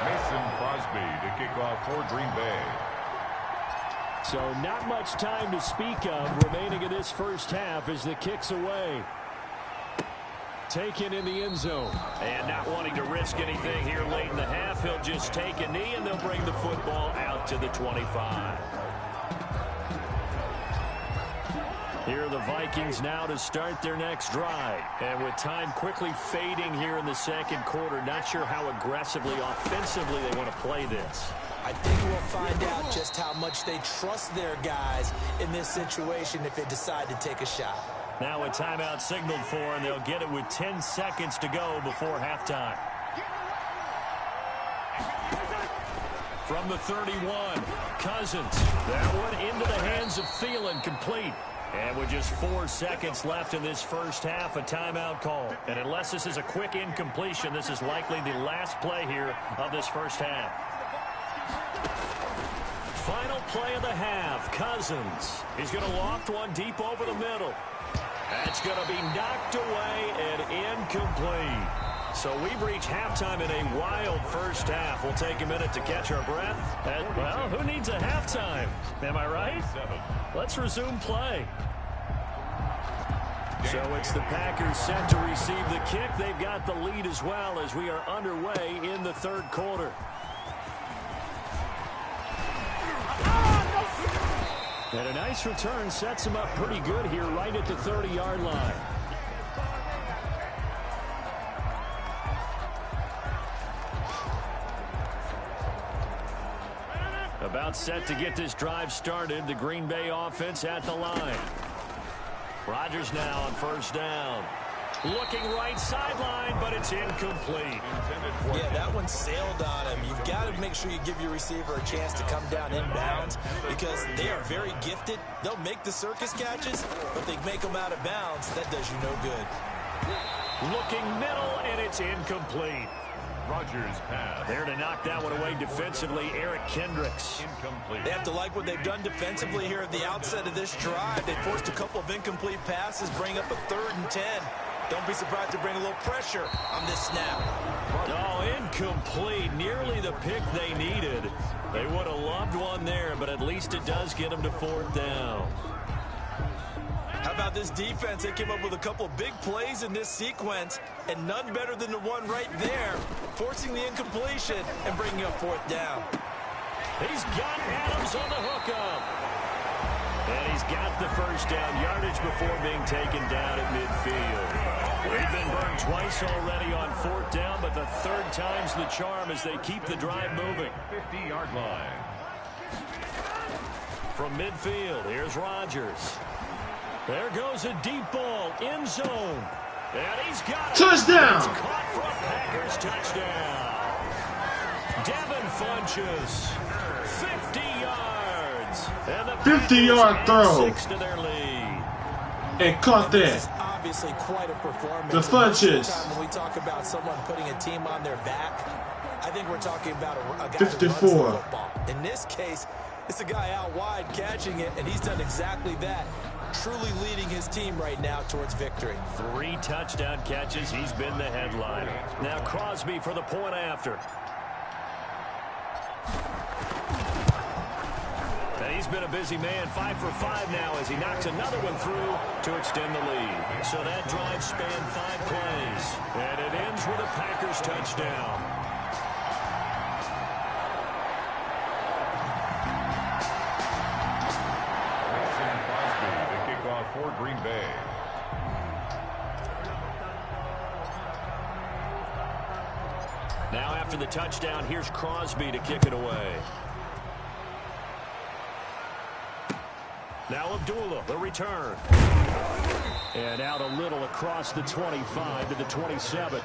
Mason Crosby to kick off for Green Bay. So not much time to speak of remaining in this first half as the kick's away. Taken in the end zone. And not wanting to risk anything here late in the half, he'll just take a knee and they'll bring the football out to the 25. Here are the Vikings now to start their next drive. And with time quickly fading here in the second quarter, not sure how aggressively, offensively they want to play this. I think we'll find out just how much they trust their guys in this situation if they decide to take a shot. Now a timeout signaled for, and they'll get it with 10 seconds to go before halftime. From the 31, Cousins. That one into the hands of Thielen, complete. And with just 4 seconds left in this first half, a timeout call. And unless this is a quick incompletion, this is likely the last play here of this first half. Final play of the half, Cousins. He's going to loft one deep over the middle. That's going to be knocked away and incomplete. So we've reached halftime in a wild first half. We'll take a minute to catch our breath. And, well, who needs a halftime? Am I right? Let's resume play. So it's the Packers set to receive the kick. They've got the lead as well as we are underway in the third quarter. And a nice return sets him up pretty good here right at the 30-yard line. About set to get this drive started. The Green Bay offense at the line. Rodgers now on first down. Looking right sideline, but it's incomplete. Yeah, that one sailed on him. You've got to make sure you give your receiver a chance to come down inbounds because they are very gifted. They'll make the circus catches, but they make them out of bounds. That does you no good. Looking middle, and it's incomplete. Rodgers pass. There to knock that one away defensively, Eric Kendricks. Incomplete. They have to like what they've done defensively here at the outset of this drive. They forced a couple of incomplete passes, bring up a 3rd and 10. Don't be surprised to bring a little pressure on this snap. Oh, incomplete. Nearly the pick they needed. They would have loved one there, but at least it does get them to 4th down. How about this defense? They came up with a couple of big plays in this sequence, and none better than the one right there, forcing the incompletion and bringing up 4th down. He's got Adams on the hookup. And he's got the first down yardage before being taken down at midfield. We've been burned twice already on 4th down, but the 3rd time's the charm as they keep the drive moving. 50-yard line. From midfield, here's Rodgers. There goes a deep ball, end zone. And he's got it. Touchdown! It's caught for a Packers touchdown. Devin Funchess, 50 yards. And the 50-yard throw. 6 to their lead. And caught This is that. obviously quite a performance. The Funchess. When we talk about someone putting a team on their back, I think we're talking about a guy 54. who runs the football. In this case, it's a guy out wide catching it, and he's done exactly that. Truly leading his team right now towards victory. 3 touchdown catches. He's been the headliner. Now Crosby for the point after. And he's been a busy man. 5 for 5 now as he knocks another one through to extend the lead. So that drive spanned 5 plays. And it ends with a Packers touchdown. For Green Bay. Now after the touchdown, here's Crosby to kick it away. Now Abdullah, the return. And out a little across the 25 to the 27.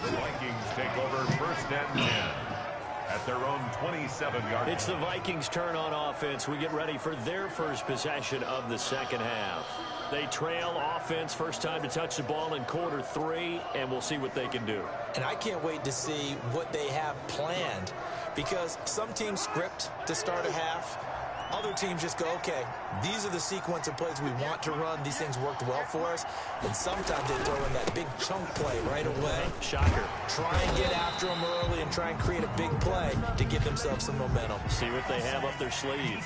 The Vikings take over 1st and 10. at their own 27-yard. It's the Vikings' turn on offense. We get ready for their first possession of the second half. They trail offense, first time to touch the ball in quarter 3, and we'll see what they can do. And I can't wait to see what they have planned, because some teams script to start a half. Other teams just go, okay, these are the sequence of plays we want to run. These things worked well for us. And sometimes they throw in that big chunk play right away. Shocker. Try and get after them early and try and create a big play to give themselves some momentum. See what they have up their sleeve.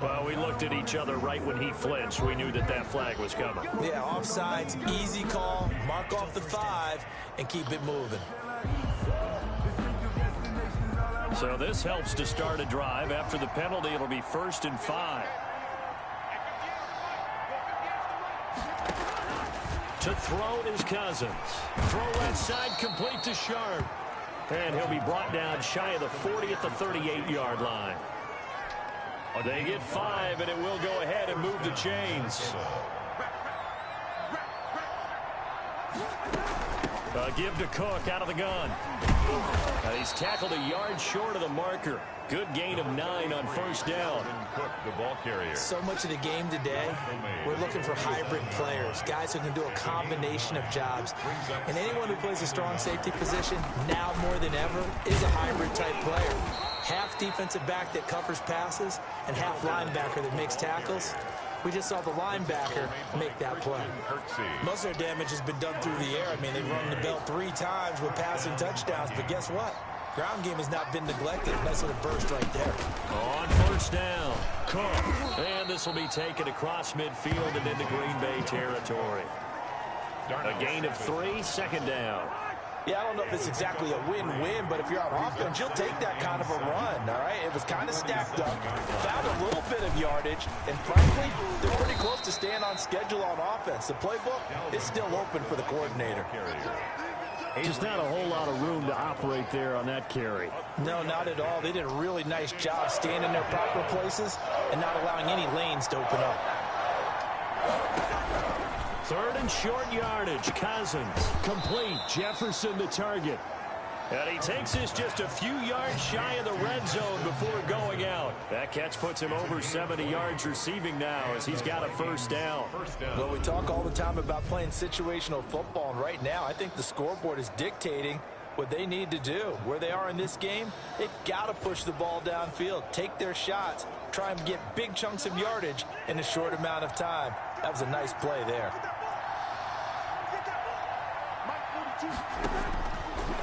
Well, we looked at each other right when he flinched. We knew that that flag was coming. Yeah, offsides, easy call, mark off the 5, and keep it moving. So this helps to start a drive. After the penalty, it'll be 1st and 5. To throw is Cousins. Throw left side, complete to Sharp. And he'll be brought down shy of the 40 at the 38-yard line. They get 5, and it will go ahead and move the chains. Give to Cook out of the gun. He's tackled a yard short of the marker. Good gain of 9 on first down. Cook, the ball carrier. So much of the game today, we're looking for hybrid players, guys who can do a combination of jobs. And anyone who plays a strong safety position, now more than ever, is a hybrid type player. Half defensive back that covers passes and half linebacker that makes tackles. We just saw the linebacker make that play. Most of their damage has been done through the air. I mean, they've run the belt 3 times with passing touchdowns, but guess what? Ground game has not been neglected. Nice little burst right there. On first down, Cook. And this will be taken across midfield and into Green Bay territory. A gain of 3, second down. Yeah, I don't know if it's exactly a win-win, but if you're on offense, you'll take that kind of a run, all right? It was kind of stacked up, found a little bit of yardage, and frankly, they're pretty close to staying on schedule on offense. The playbook is still open for the coordinator. Just not a whole lot of room to operate there on that carry. No, not at all. They did a really nice job staying in their proper places and not allowing any lanes to open up. 3rd and short yardage. Cousins complete. Jefferson to target. And he takes this just a few yards shy of the red zone before going out. That catch puts him over 70 yards receiving now as he's got a first down. Well, we talk all the time about playing situational football, and right now I think the scoreboard is dictating what they need to do. Where they are in this game, they've got to push the ball downfield, take their shots, try and get big chunks of yardage in a short amount of time. That was a nice play there.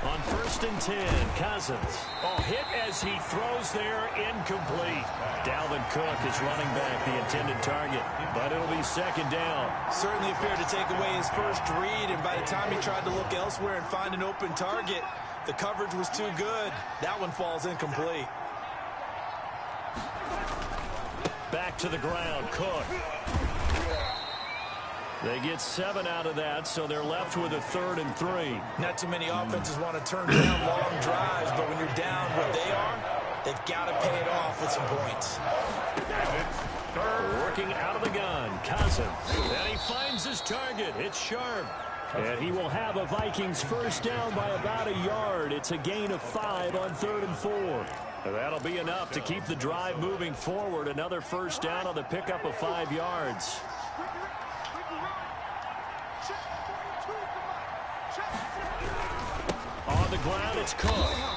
On 1st and 10, Cousins. Oh, hit as he throws there, incomplete. Dalvin Cook is running back, the intended target, but it'll be 2nd down. Certainly appeared to take away his first read, and by the time he tried to look elsewhere and find an open target, the coverage was too good. That one falls incomplete. Back to the ground, Cook. They get 7 out of that, so they're left with a 3rd and 3. Not too many offenses want to turn down long drives, but when you're down what they are, they've got to pay it off with some points. Working out of the gun, Cousins. And he finds his target. It's Sharp. And he will have a Vikings first down by about a yard. It's a gain of 5 on 3rd and 4. That'll be enough to keep the drive moving forward. Another first down on the pickup of 5 yards. On the ground, it's Cook.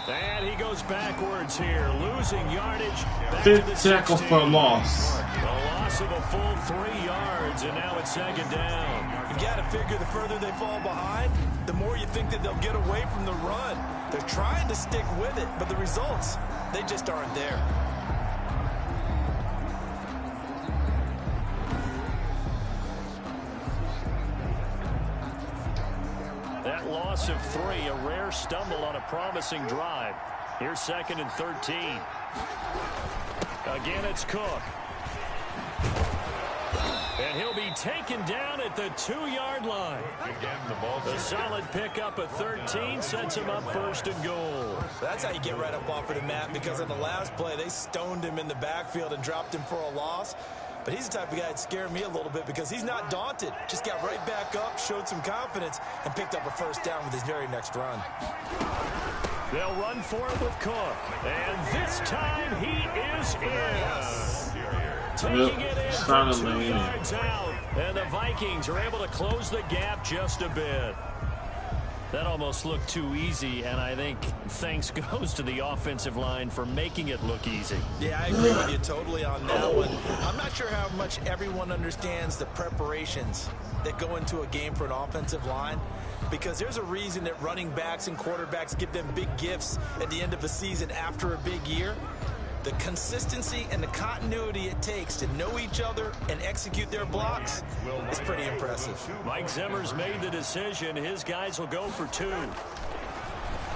And he goes backwards here, losing yardage. Fifth tackle for a loss. A loss of a full 3 yards, and now it's 2nd down. You got to figure the further they fall behind, the more you think that they'll get away from the run. They're trying to stick with it, but the results, they just aren't there. That loss of 3, a rare stumble on a promising drive. Here's 2nd and 13. Again, it's Cook. And he'll be taken down at the 2-yard line. The solid pickup of 13 sets him up 1st and goal. That's how you get right up off of the mat, because on the last play, they stoned him in the backfield and dropped him for a loss. But he's the type of guy that scared me a little bit because he's not daunted. Just got right back up, showed some confidence, and picked up a first down with his very next run. They'll run for it with Cook. And this time he is in. Taking it in for 2 yards out. And the Vikings are able to close the gap just a bit. That almost looked too easy, and I think thanks goes to the offensive line for making it look easy. Yeah, I agree with you totally on that one. I'm not sure how much everyone understands the preparations that go into a game for an offensive line, because there's a reason that running backs and quarterbacks give them big gifts at the end of a season after a big year. The consistency and the continuity it takes to know each other and execute their blocks is pretty impressive. Mike Zimmer's made the decision. His guys will go for 2.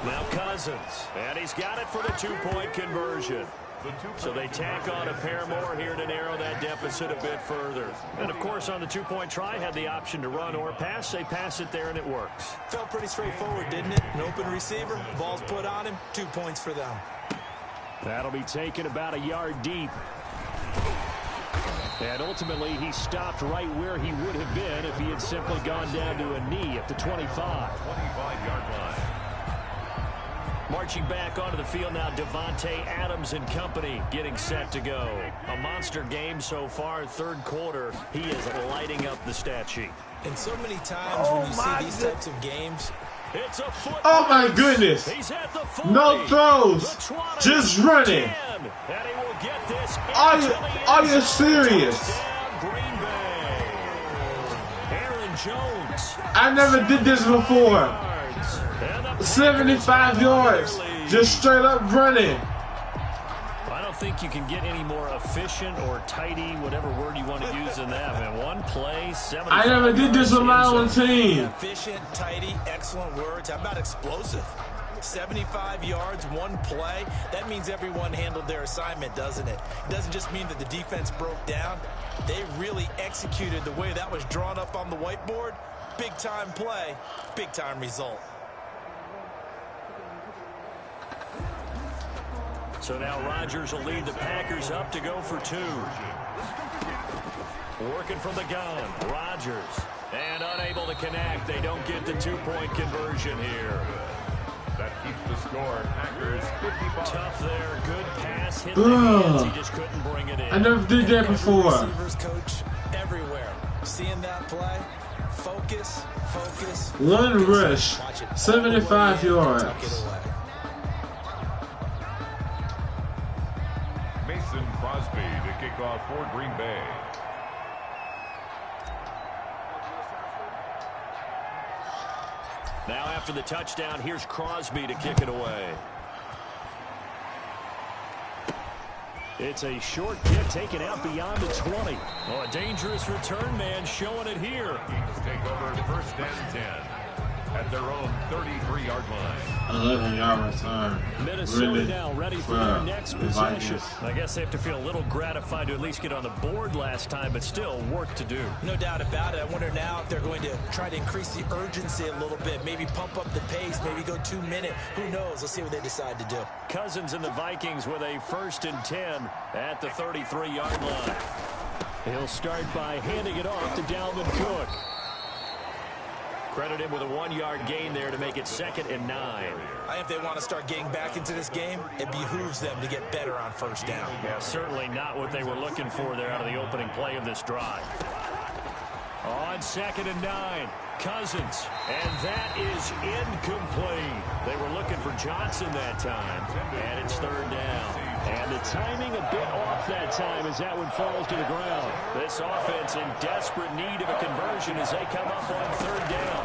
Now Cousins, and he's got it for the 2-point conversion. So they tack on a pair more here to narrow that deficit a bit further. And, of course, on the 2-point try, had the option to run or pass. They pass it there, and it works. Felt pretty straightforward, didn't it? An open receiver, ball's put on him, 2 points for them. That'll be taken about a yard deep. And ultimately, he stopped right where he would have been if he had simply gone down to a knee at the 25. 25-yard line. Marching back onto the field now, Devontae Adams and company getting set to go. A monster game so far, third quarter. He is lighting up the stat sheet. And so many times when you see these types of games, it's a foot. Oh my goodness! He's at the 40, no throws, just running. And he will get this. Are you serious? Green Bay. Aaron Jones. I never did this before. 75 yards, just straight up running. I don't think you can get any more efficient or tidy, whatever word you want to use in that, man. One play, 75 I never did this on my own team. Efficient, tidy, excellent words. How about explosive? 75 yards, one play. That means everyone handled their assignment, doesn't it? It doesn't just mean that the defense broke down. They really executed the way that was drawn up on the whiteboard. Big-time play, big-time result. So now Rodgers will lead the Packers up to go for 2. Working from the gun, Rodgers. And unable to connect. They don't get the 2-point conversion here. That keeps the score. Packers 55. Tough there. Good pass. Hit the hands. He just couldn't bring it in. I never did that before. Receivers coach everywhere. Seeing that play, focus. One rush, 75 yards. Mason Crosby to kick off for Green Bay. Now after the touchdown, here's Crosby to kick it away. It's a short kick taken out beyond the 20. Oh, a dangerous return man showing it here. Kings take over first and 10 at their own 33-yard line. 11-yard return. Minnesota really now ready for their next possession. Vikings. I guess they have to feel a little gratified to at least get on the board last time, but still work to do. No doubt about it. I wonder now if they're going to try to increase the urgency a little bit, maybe pump up the pace, maybe go 2-minute. Who knows? Let's see what they decide to do. Cousins and the Vikings with a 1st and 10 at the 33-yard line. He'll start by handing it off to Dalvin Cook. Credit him with a 1-yard gain there to make it 2nd and 9. I think if they want to start getting back into this game, it behooves them to get better on first down. Yeah, certainly not what they were looking for there out of the opening play of this drive. On 2nd and 9, Cousins, and that is incomplete. They were looking for Johnson that time, and it's 3rd down. And the timing a bit off that time as that one falls to the ground. This offense in desperate need of a conversion as they come up on 3rd down.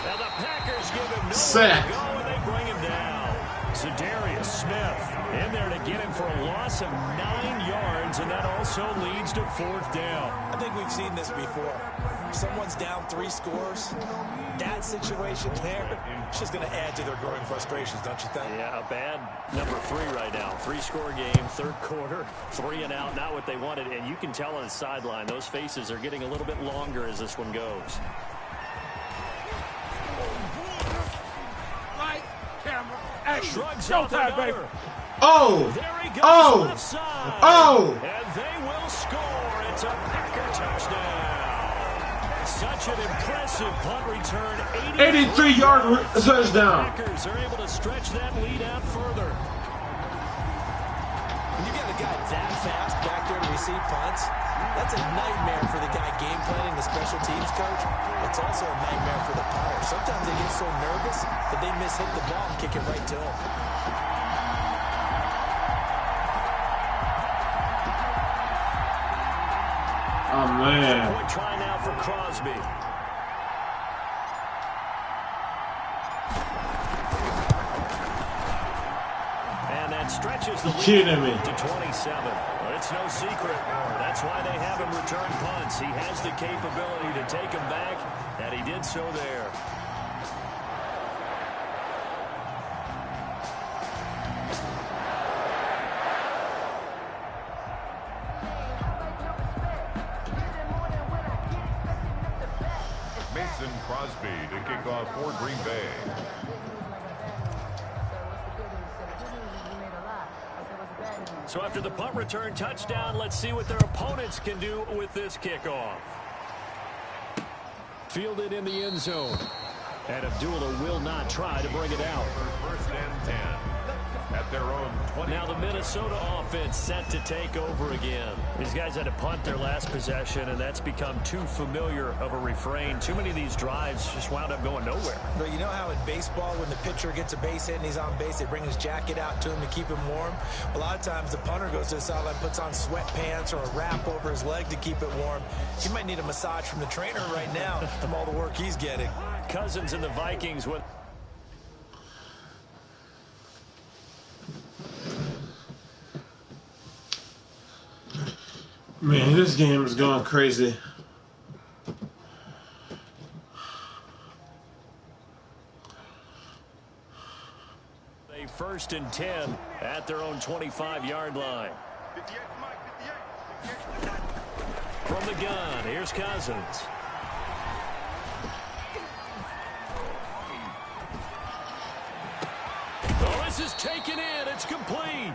Now the Packers give him nowhere to go, and they bring him down. Zadarius Smith in there to get him for a loss of 9 yards, and that also leads to 4th down. I think we've seen this before. Someone's down 3 scores. That situation there, it's just going to add to their growing frustrations, don't you think? Yeah, a bad number 3 right now. 3-score game, 3rd quarter, 3 and out, not what they wanted. And you can tell on the sideline, those faces are getting a little bit longer as this one goes. Light, camera, action. Shrugs off another. Oh! There he goes Oh! left side. Oh! And they will score. It's a Packer touchdown. Such an impressive punt return. 83-yard touchdown. Packers are able to stretch that lead out further. When you got a guy that fast back there to receive punts, that's a nightmare for the guy game planning, the special teams coach. It's also a nightmare for the punter. Sometimes they get so nervous that they miss-hit the ball and kick it right to him. Oh, man. Point try now for Crosby. And that stretches the lead to 27. But it's no secret. That's why they have him return punts. He has the capability to take them back, and he did so there. Mason Crosby to kick off for Green Bay. So after the punt return touchdown, let's see what their opponents can do with this kickoff. Fielded in the end zone. And Abdullah will not try to bring it out. First and 10 at their own 20. Now the Minnesota offense set to take over again. These guys had to punt their last possession, and that's become too familiar of a refrain. Too many of these drives just wound up going nowhere. But you know how in baseball, when the pitcher gets a base hit and he's on base, they bring his jacket out to him to keep him warm? A lot of times the punter goes to the sideline, puts on sweatpants or a wrap over his leg to keep it warm. He might need a massage from the trainer right now from all the work he's getting. Cousins and the Vikings with... Man, this game is going crazy. A first and 10 at their own 25-yard line. From the gun, here's Cousins. Oh, this is taken in. It's complete.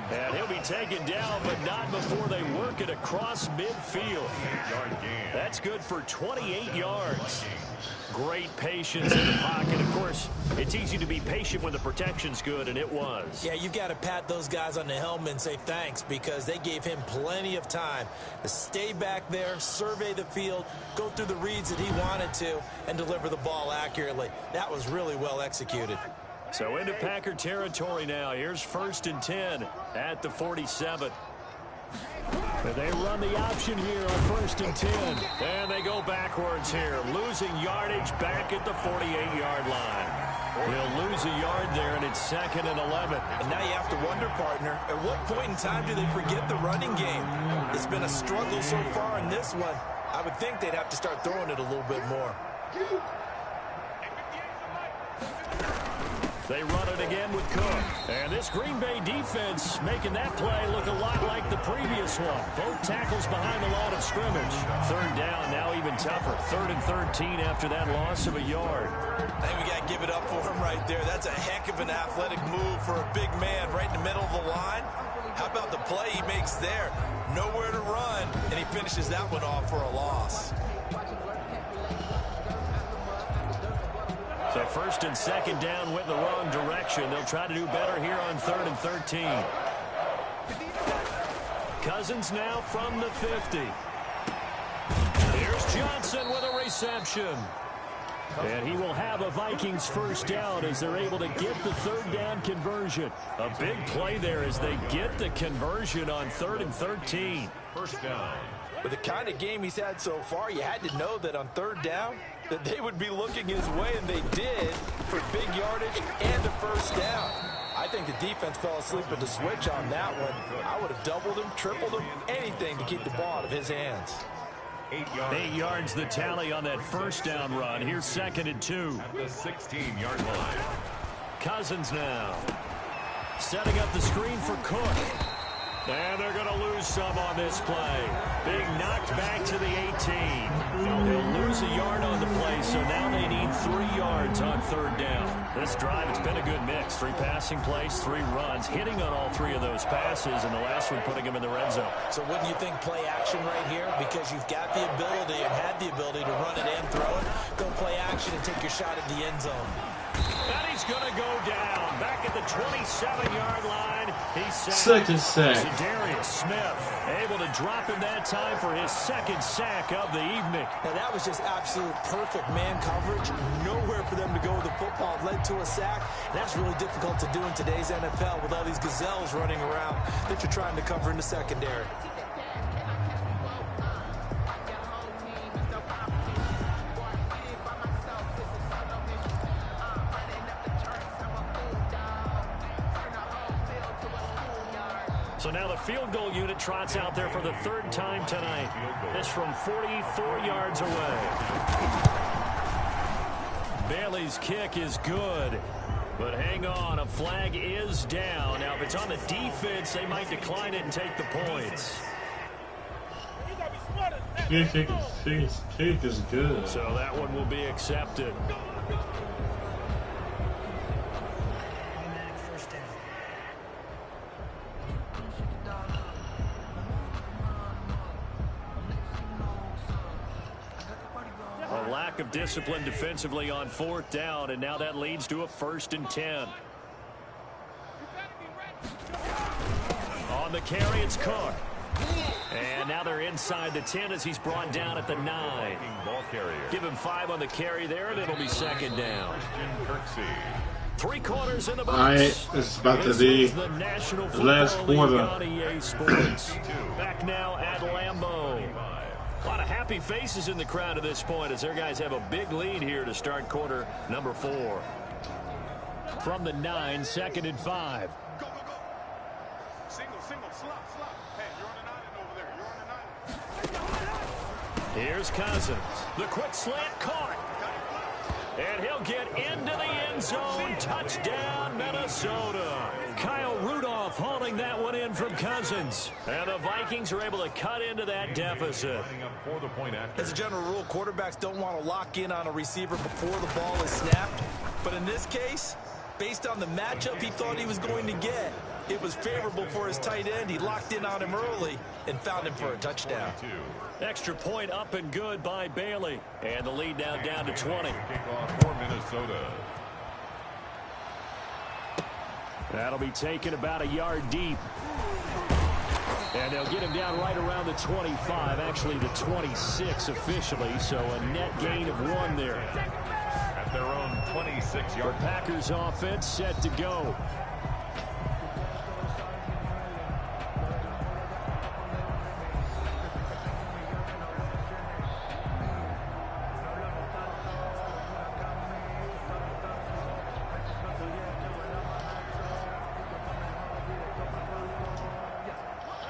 And he'll be taken down, but not before they work it across midfield. That's good for 28 yards. Great patience in the pocket. Of course, it's easy to be patient when the protection's good, and it was. Yeah, you've got to pat those guys on the helmet and say thanks, because they gave him plenty of time to stay back there, survey the field, go through the reads that he wanted to, and deliver the ball accurately. That was really well executed. So into Packer territory now. Here's first and 10 at the 47. But they run the option here on first and 10. And they go backwards here, losing yardage back at the 48-yard line. They'll lose a yard there, and it's second and 11. And now you have to wonder, partner, at what point in time do they forget the running game? It's been a struggle so far in this one. I would think they'd have to start throwing it a little bit more. They run it again with Cook. And this Green Bay defense making that play look a lot like the previous one. Both tackles behind the line of scrimmage. Third down, now even tougher. 3rd and 13 after that loss of a yard. I think we got to give it up for him right there. That's a heck of an athletic move for a big man right in the middle of the line. How about the play he makes there? Nowhere to run, and he finishes that one off for a loss. So first and second down went in the wrong direction. They'll try to do better here on 3rd and 13. Cousins now from the 50. Here's Johnson with a reception. And he will have a Vikings first down as they're able to get the 3rd down conversion. A big play there as they get the conversion on 3rd and 13. First down. With the kind of game he's had so far, you had to know that on 3rd down, that they would be looking his way, and they did, for big yardage and a first down. I think the defense fell asleep at the switch on that one. I would have doubled him, tripled him, anything to keep the ball out of his hands. 8 yards the tally on that first down run. Here's 2nd and 2. At the 16-yard line. Cousins now. Setting up the screen for Cook. And they're going to lose some on this play. Being knocked back to the 18. They'll lose a yard on the play, so now they need 3 yards. yards on third down. This drive, it's been a good mix. 3 passing plays, 3 runs, hitting on all 3 of those passes, and the last one putting him in the red zone. So wouldn't you think play action right here? Because you've got the ability and had the ability to run it and throw it. Go play action and take your shot at the end zone. And he's going to go down. Back at the 27-yard line. He's sacked. Second sack. Darius Smith able to drop him that time for his second sack of the evening. Now that was just absolute perfect man coverage. Nowhere for them to go with the football. Led to a sack. And that's really difficult to do in today's NFL with all these gazelles running around that you're trying to cover in the secondary. So now the field goal unit trots out there for the 3rd time tonight. This from 44 yards away. Bailey's kick is good. But hang on, a flag is down. Now, if it's on the defense, they might decline it and take the points. Kick is good. So that one will be accepted. A lack of discipline defensively on 4th down, and now that leads to a 1st and 10. On the carry, it's Cook. And now they're inside the 10 as he's brought down at the 9. Give him 5 on the carry there, and it'll be 2nd down. 3 quarters in the box. All right, this is about to be the last quarter. Back now at Lambeau. A lot of happy faces in the crowd at this point as their guys have a big lead here to start quarter number 4. From the 9, 2nd and 5. Here's Cousins. The quick slant caught. And he'll get into the end zone. Touchdown, Minnesota. Kyle Rudolph hauling that one in from Cousins. And the Vikings are able to cut into that deficit. As a general rule, quarterbacks don't want to lock in on a receiver before the ball is snapped. But in this case, based on the matchup he thought he was going to get, it was favorable for his tight end. He locked in on him early and found him for a touchdown. Extra point up and good by Bailey. And the lead now down to 20. Kickoff for Minnesota. That'll be taken about a yard deep. And they'll get him down right around the 25, actually the 26 officially, so a net gain of 1 there. At their own 26-yard. Packers offense set to go.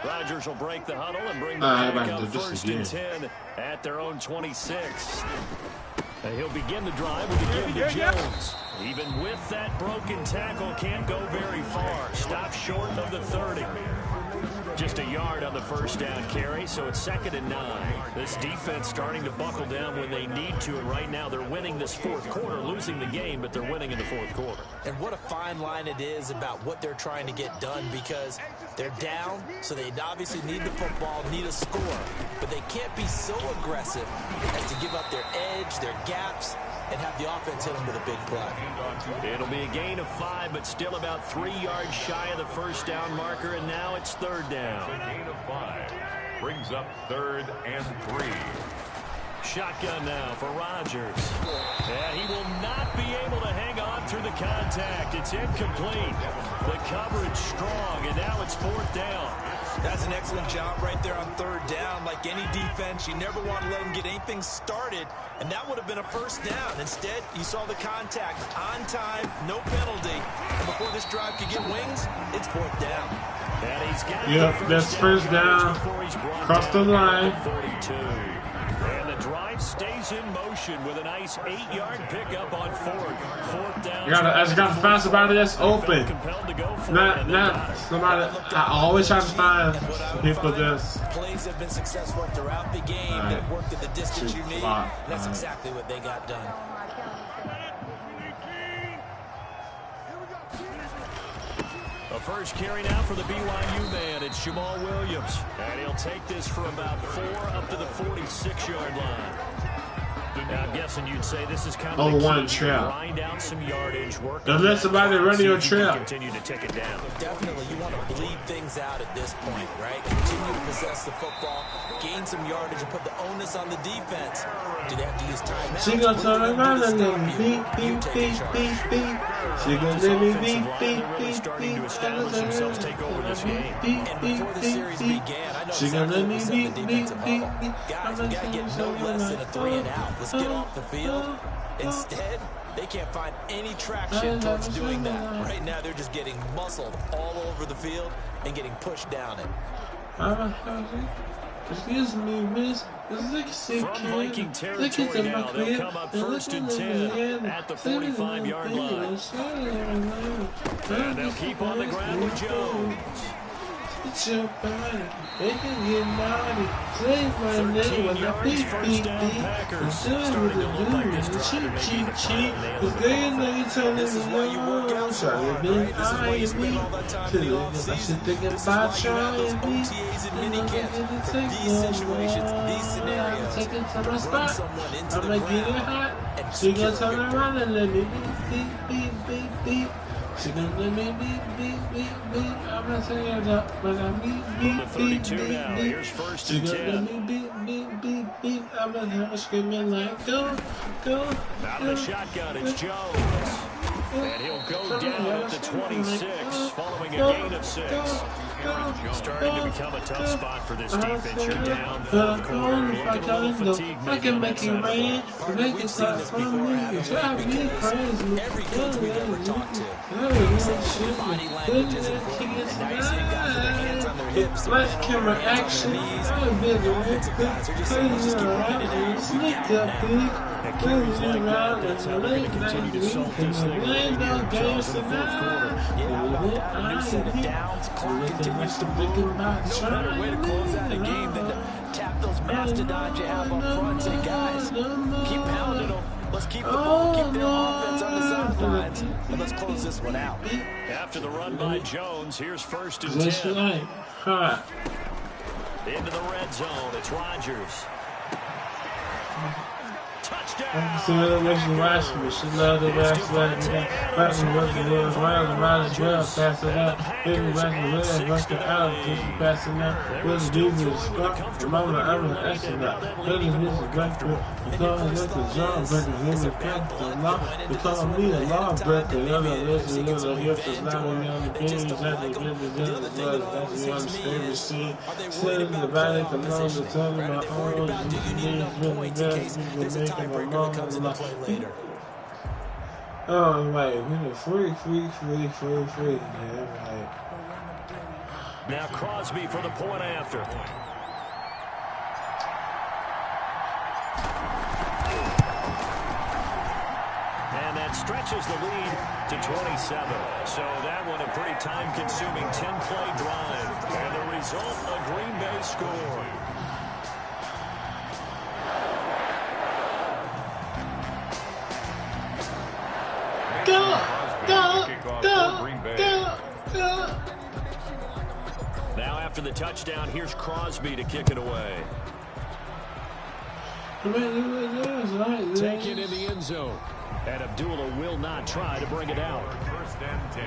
Rodgers will break the huddle and bring the back up 1st and 10 at their own 26. He'll begin the drive with a give to Jones. Even with that broken tackle, can't go very far. Stop short of the 30. Just a yard on the 1st down carry, so it's 2nd and 9. This defense starting to buckle down when they need to, and right now they're winning this 4th quarter, losing the game, but they're winning in the 4th quarter. And what a fine line it is about what they're trying to get done, because they're down, so they obviously need the football, need a score, but they can't be so aggressive as to give up their edge, their gaps, and have the offense hit them with a big play. It'll be a gain of 5, but still about 3 yards shy of the 1st down marker, and now it's 3rd down. A gain of 5 brings up 3rd and 3. Shotgun now for Rodgers. And he will not be able to hang on through the contact. It's incomplete. The coverage strong, and now it's 4th down. That's an excellent job right there on 3rd down. Like any defense, you never want to let them get anything started, and that would have been a 1st down. Instead, you saw the contact on time, no penalty, and before this drive could get wings, it's 4th down. And he's got that's 1st down. Cross the line. 42. And the drive stays in motion with a nice 8-yard pickup on 4th down. I just got to find somebody that's open. Not somebody. I always try to find people that's. Plays have been successful throughout the game. They've worked at the distance you need. And that's exactly what they got done. first carry now for the BYU man. It's Jamal Williams. And he'll take this for about 4 up to the 46-yard line. Now, I'm guessing you'd say this is kind of the one key. trail. Grind out some yardage. Work Don't let somebody run your trail. Continue to tick it down. Definitely, you want to bleed things out at this point, right? Continue to possess the football, gain some yardage, and put the onus on the defense. Do they have to use timeouts? She gonna turn around and then beep, beep, beep, beep, beep. She gonna let me beep, beep, beep, starting to beep. establish themselves, take over this game. And before the series began, I know She gonna let me beep, beep, beep, beep. guys, we gotta get no less than a 3 and out. Let's get off the field. Instead, they can't find any traction towards doing that. Right now, they're just getting muscled all over the field and getting pushed down it. Excuse me, miss. From Viking territory now, they'll come up 1st and 10 at the 45-yard line. And they'll keep on the ground with Jones. It's your body. They can get naughty. Say my name with a beep, beep, beep. And do it with a dude. Cheat, cheat, cheat. Cause they know you telling me no. Try to be eyeing me. Till I should think about trying me. And I'm gonna take these scenarios. Take it to my spot. I'm gonna get it hot. She gonna turn around and let me beep, beep, beep, beep. She gonna let me beep, beep, beep, beep. I'm not saying it up, but I beep, beep, beep, beep, now. beep. Here's 1st She and gonna 10. let me beep, beep, beep, beep. I'm gonna have her screaming like, go, go, Out of the shotgun, it's Jones. And he'll go down at the 26, following a gain of 6. Starting to become a tough spot for this defense. You're down 4th quarter. Looking a little fatigued. I can make it rain, make it stop from me. Drive me crazy. Every coach we've ever talked to. Body language is important. And now you're seeing guys with their hands on their hips. Flash camera action. I'm busy with it. Sneak up, big. Carries like that, that's how they're going to continue to salt this thing. Jones in the 4th quarter. Yeah, how about that? A new set of downs. Clock continues to move. No better way to close out a game than to tap those mastodons you have up front and say, guys, keep pounding them. Let's keep the ball, keep their offense on the sidelines, and let's close this one out. After the run by Jones, here's 1st and 10. Just like, hot. Into the red zone, it's Rodgers. I'm still the next last me. She loved the last like me. Passing was the world around, around as well. Passing out. Baby, passing the way, busting out. Just passing out. What's the dude with the spark? The moment I'm an astronaut. Ladies, this is black girl. You call me like the John breaker. Him and Frank the law. You call me a lawbreaker. The other is a little gift is not on the page. That's the good blood. That's one favorite scene. Sitting in the valley, come on to tell me my own. Really best. Tiebreaker that comes into play later. Oh, right. We were free. Yeah, right. Now Crosby for the point after. And that stretches the lead to 27. So that one a pretty time-consuming 10-play drive. And the result, a Green Bay score. Now after the touchdown, here's Crosby to kick it away. Taken in the end zone. And Abdullah will not try to bring it out. 1st and 10.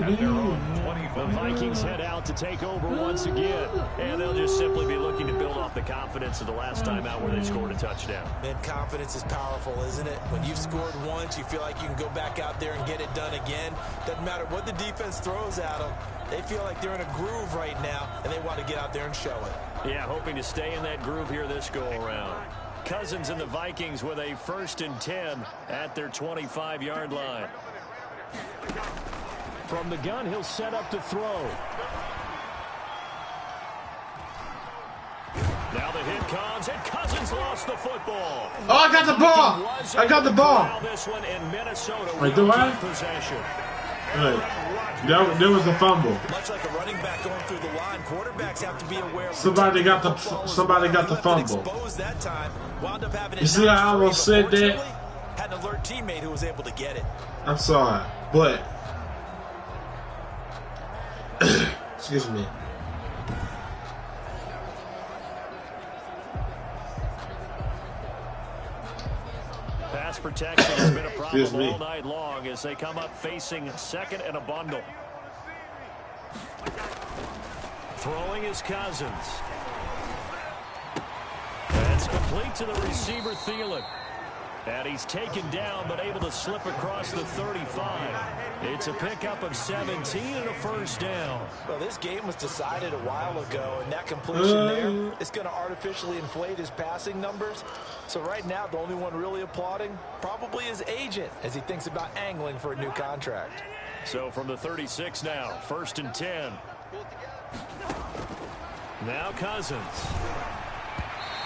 At their own 25. The Vikings head out to take over once again. And they'll just simply be looking to build off the confidence of the last time out where they scored a touchdown. Man, confidence is powerful, isn't it? When you've scored once, you feel like you can go back out there and get it done again. Doesn't matter what the defense throws at them. They feel like they're in a groove right now, and they want to get out there and show it. Yeah, hoping to stay in that groove here this go-around. Cousins and the Vikings with a 1st and 10 at their 25-yard line. From the gun, he'll set up to throw. Now the hit comes, and Cousins lost the football. Oh, I got the ball. I got the ball. This one in Minnesota. Wait, do I? Possession. Right. There was a fumble. Much like a running back going through the line, quarterbacks have to be aware of Somebody got the fumble. That time, wound up having You see how I almost said that? Had an alert teammate who was able to get it. I'm sorry, but Excuse me. Pass protection has been a problem all night long as they come up facing second and a bundle. Throwing is Cousins. That's complete to the receiver, Thielen. And he's taken down, but able to slip across the 35. It's a pickup of 17 and a first down. Well, this game was decided a while ago, and that completion there is going to artificially inflate his passing numbers. So right now, the only one really applauding probably his agent as he thinks about angling for a new contract. So from the 36 now, 1st and 10. Now Cousins.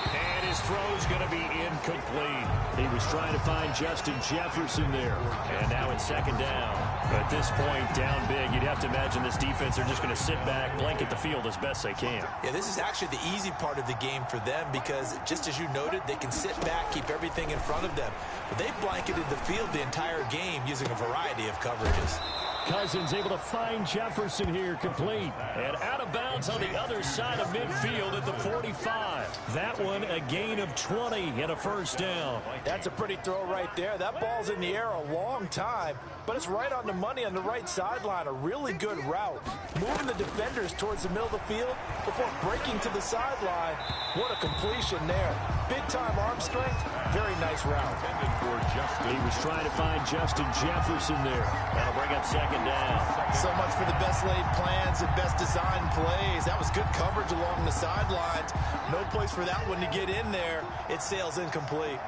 And his throw's going to be incomplete. He was trying to find Justin Jefferson there. And now it's 2nd down. At this point, down big, you'd have to imagine this defense are just going to sit back, blanket the field as best they can. Yeah, this is actually the easy part of the game for them because, just as you noted, they can sit back, keep everything in front of them. But they've blanketed the field the entire game using a variety of coverages. Cousins able to find Jefferson here, complete. And out of bounds on the other side of midfield at the 45. That one a gain of 20 and a first down. That's a pretty throw right there. That ball's in the air a long time, but it's right on the money on the right sideline. A really good route. Moving the defenders towards the middle of the field before breaking to the sideline. What a completion there. Big-time arm strength. Very nice route. He was trying to find Justin Jefferson there. That'll bring up 2nd down. So much for the best laid plans and best design plays. That was good coverage along the sidelines. No place for that one to get in there. It sails incomplete.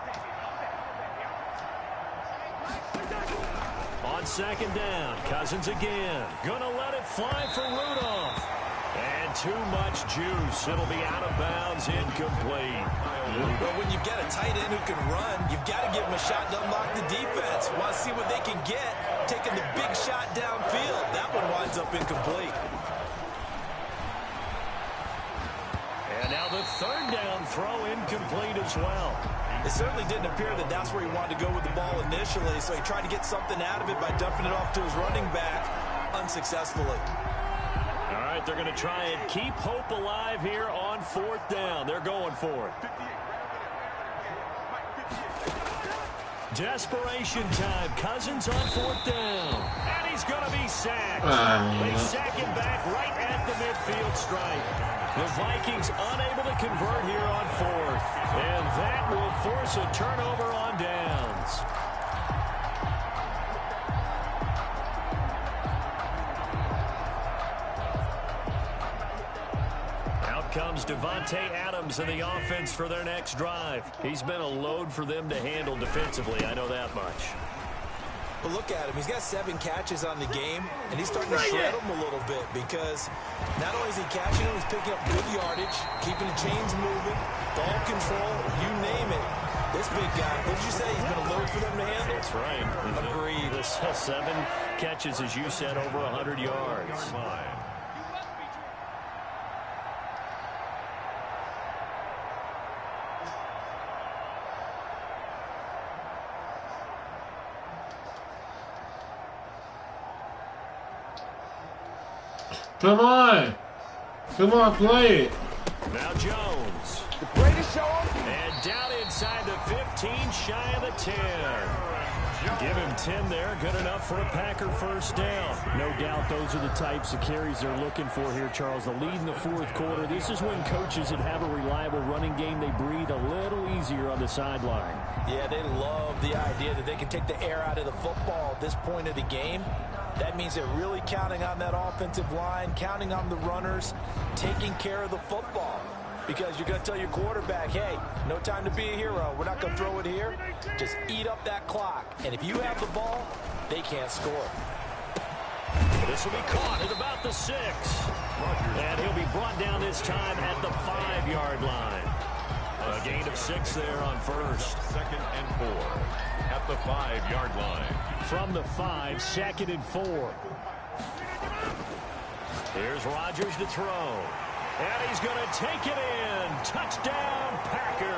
On 2nd down, Cousins again. Gonna let it fly for Rudolph. And too much juice. It'll be out of bounds, incomplete. But when you've got a tight end who can run, you've got to give him a shot to unlock the defense. Want to see what they can get, taking the big shot downfield. That one winds up incomplete. And now the 3rd down throw incomplete as well. It certainly didn't appear that that's where he wanted to go with the ball initially, so he tried to get something out of it by dumping it off to his running back unsuccessfully. All right, they're going to try and keep hope alive here on 4th down. They're going for it. Desperation time. Cousins on 4th down. And he's going to be sacked. They sack him back right at the midfield stripe. The Vikings unable to convert here on 4th. And that will force a turnover on downs. Comes Devontae Adams in the offense for their next drive. He's been a load for them to handle defensively, I know that much. But look at him. He's got 7 catches on the game, and he's starting to shred them a little bit because not only is he catching them, he's picking up good yardage, keeping the chains moving, ball control, you name it. This big guy, what did you say? He's been a load for them to handle? That's right. Agreed. This 7 catches, as you said, over 100 yards. Come on! Come on, play it! Now Jones. The greatest show him. And down inside the 15, shy of the 10. Give him 10 there. Good enough for a Packer first down. No doubt those are the types of carries they're looking for here, Charles. The lead in the 4th quarter. This is when coaches that have a reliable running game, they breathe a little easier on the sideline. Yeah, they love the idea that they can take the air out of the football at this point of the game. That means they're really counting on that offensive line, counting on the runners, taking care of the football. Because you're going to tell your quarterback, hey, no time to be a hero. We're not going to throw it here. Just eat up that clock. And if you have the ball, they can't score. This will be caught at about the 6. And he'll be brought down this time at the 5-yard line. A gain of 6 there on first. 2nd and 4 at the 5-yard line. From the 5, 2nd and 4. Here's Rodgers to throw. And he's going to take it in. Touchdown, Packers.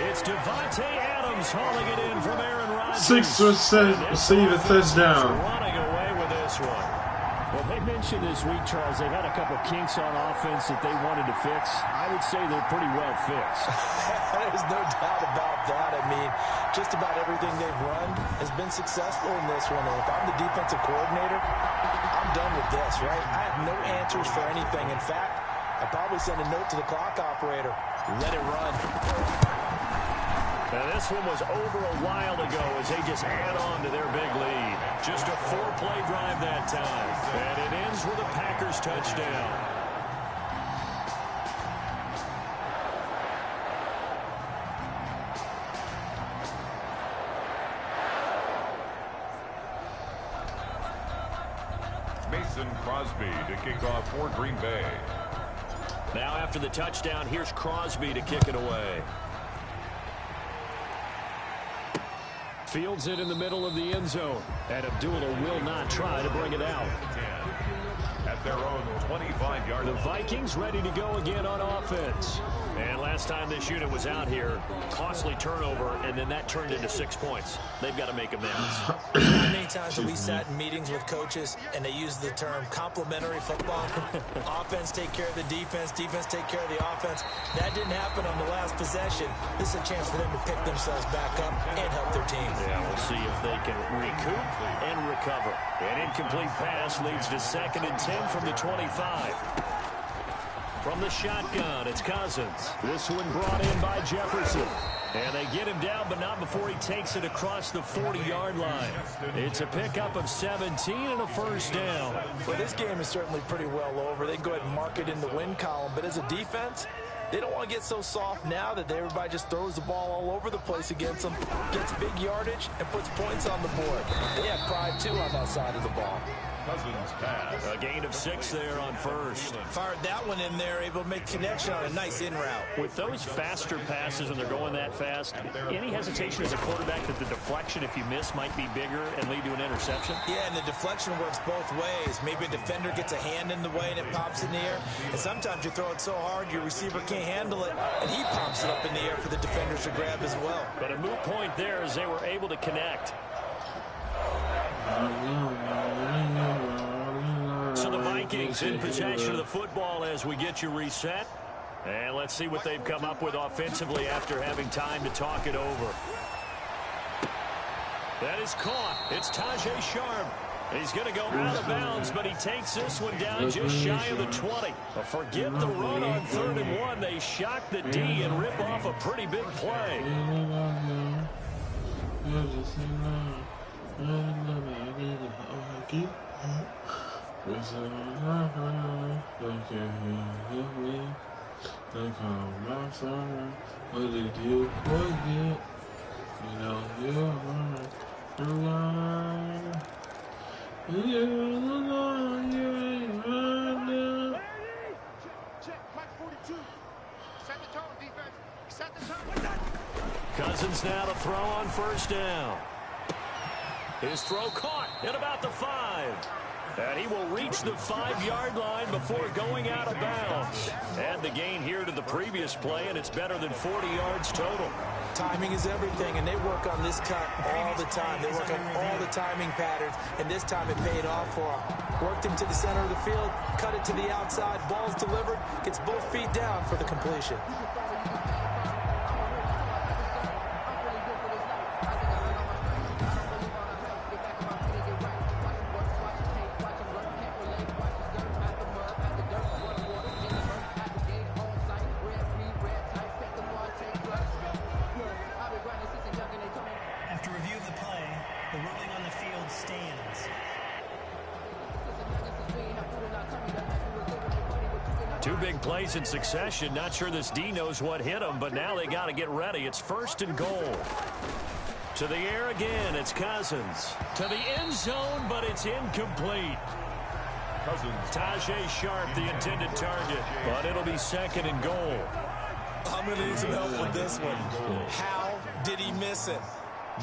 It's Devontae Adams hauling it in from Aaron Rodgers. 6 receiving touchdown. Running away with this one. Well, they mentioned this week, Charles, they've had a couple kinks on offense that they wanted to fix. I would say they're pretty well fixed. There's no doubt about that. I mean, just about everything they've run has been successful in this one. And if I'm the defensive coordinator, I'm done with this, right? I have no answers for anything. In fact, I'd probably send a note to the clock operator. Let it run. Now, this one was over a while ago as they just add on to their big lead. Just a 4-play drive that time. And it ends with a Packers touchdown. Mason Crosby to kick off for Green Bay. Now after the touchdown, here's Crosby to kick it away. Fields it in the middle of the end zone. And Abdullah will not try to bring it out. At their own 25-yard line. The Vikings ready to go again on offense. And last time this unit was out here, costly turnover, and then that turned into 6 points. They've got to make amends. How many times have we sat in meetings with coaches and they use the term complementary football? Offense take care of the defense, defense take care of the offense. That didn't happen on the last possession. This is a chance for them to pick themselves back up and help their team. Yeah, we'll see if they can recoup and recover. An incomplete pass leads to 2nd and 10 from the 25. From the shotgun, it's Cousins. This one brought in by Jefferson. And they get him down, but not before he takes it across the 40-yard line. It's a pickup of 17 and a first down. Well, this game is certainly pretty well over. They can go ahead and mark it in the win column. But as a defense, they don't want to get so soft now that everybody just throws the ball all over the place against them, gets big yardage, and puts points on the board. They have pride, too, on that side of the ball. Cousins pass. A gain of 6 there on first. Fired that one in there, able to make connection on a nice in route. With those faster passes when they're going that fast, any hesitation as a quarterback that the deflection, if you miss, might be bigger and lead to an interception? Yeah, and the deflection works both ways. Maybe a defender gets a hand in the way and it pops in the air. And sometimes you throw it so hard your receiver can't handle it, and he pops it up in the air for the defenders to grab as well. But a moot point there as they were able to connect. So the Vikings in possession of the football as we get you reset. And let's see what they've come up with offensively after having time to talk it over. That is caught. It's Tajay Sharp. He's going to go out of bounds, but he takes this one down just shy of the 20. But forget the run on 3rd and 1. They shock the D and rip off a pretty big play. Cousins now to throw on first down. His throw caught at about the 5. And he will reach the 5-yard line before going out of bounds. And the gain here to the previous play, and it's better than 40 yards total. Timing is everything, and they work on this cut all the time. They work on all the timing patterns, and this time it paid off for them. Worked him to the center of the field, cut it to the outside, ball's delivered, gets both feet down for the completion. After review of the play, the ruling on the field stands. 2 big plays in succession. Not sure this D knows what hit him, but now they got to get ready. It's 1st and goal. To the air again, it's Cousins. To the end zone, but it's incomplete. Cousins. Tajay Sharp, the intended target, but it'll be 2nd and goal. I'm going to need some help with this one. How did he miss it?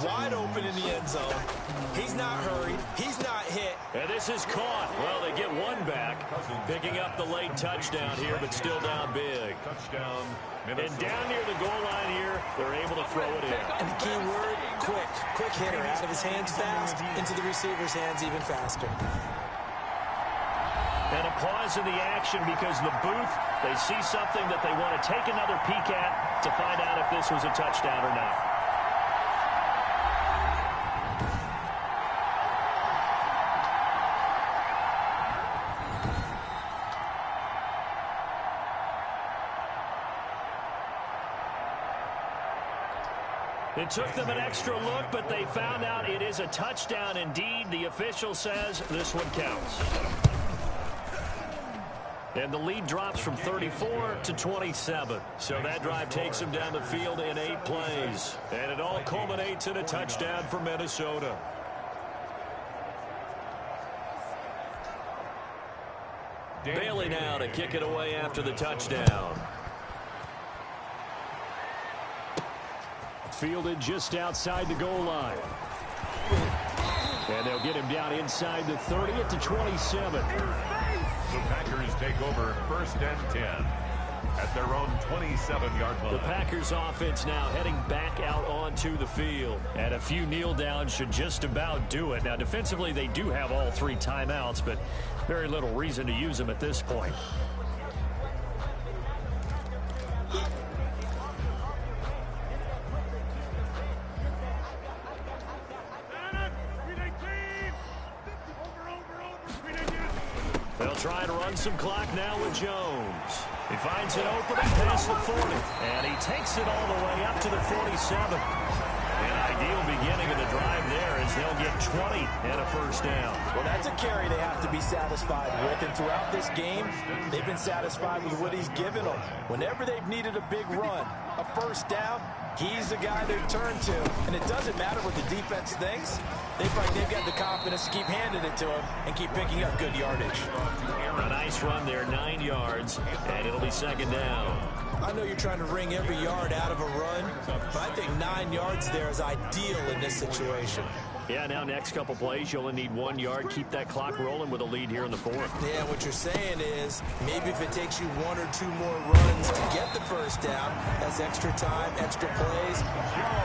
Wide open in the end zone. He's not hurried. He's not hit. And this is caught. Well, they get one back. Picking up the late touchdown here, but still down big. Touchdown. And down near the goal line here, they're able to throw it in. And the key word, quick. Quick hitter. Out of his hands fast, into the receiver's hands even faster. And a pause in the action because the booth, they see something that they want to take another peek at to find out if this was a touchdown or not. It took them an extra look, but they found out it is a touchdown indeed. The official says this one counts. And the lead drops from 34 to 27. So that drive takes them down the field in 8 plays. And it all culminates in a touchdown for Minnesota. Bailey now to kick it away after the touchdown. Fielded just outside the goal line. And they'll get him down inside the 30 at the 27. The Packers take over 1st and 10 at their own 27-yard line. The Packers offense now heading back out onto the field. And a few kneel downs should just about do it. Now defensively they do have all 3 timeouts, but very little reason to use them at this point. They'll try to run some clock now with Jones. He finds an opening past the 40. And he takes it all the way up to the 47. An ideal beginning of the drive there as they'll get 20 and a first down. Well, that's a carry they have to be satisfied with. And throughout this game, they've been satisfied with what he's given them. Whenever they've needed a big run, a first down, he's the guy they turn to. And it doesn't matter what the defense thinks. They've got the confidence to keep handing it to him and keep picking up good yardage. A nice run there, 9 yards, and it'll be second down. I know you're trying to wring every yard out of a run, but I think 9 yards there is ideal in this situation. Yeah, now next couple plays, you only need 1 yard. Keep that clock rolling with a lead here in the 4th. Yeah, what you're saying is maybe if it takes you 1 or 2 more runs to get the first down, that's extra time, extra plays,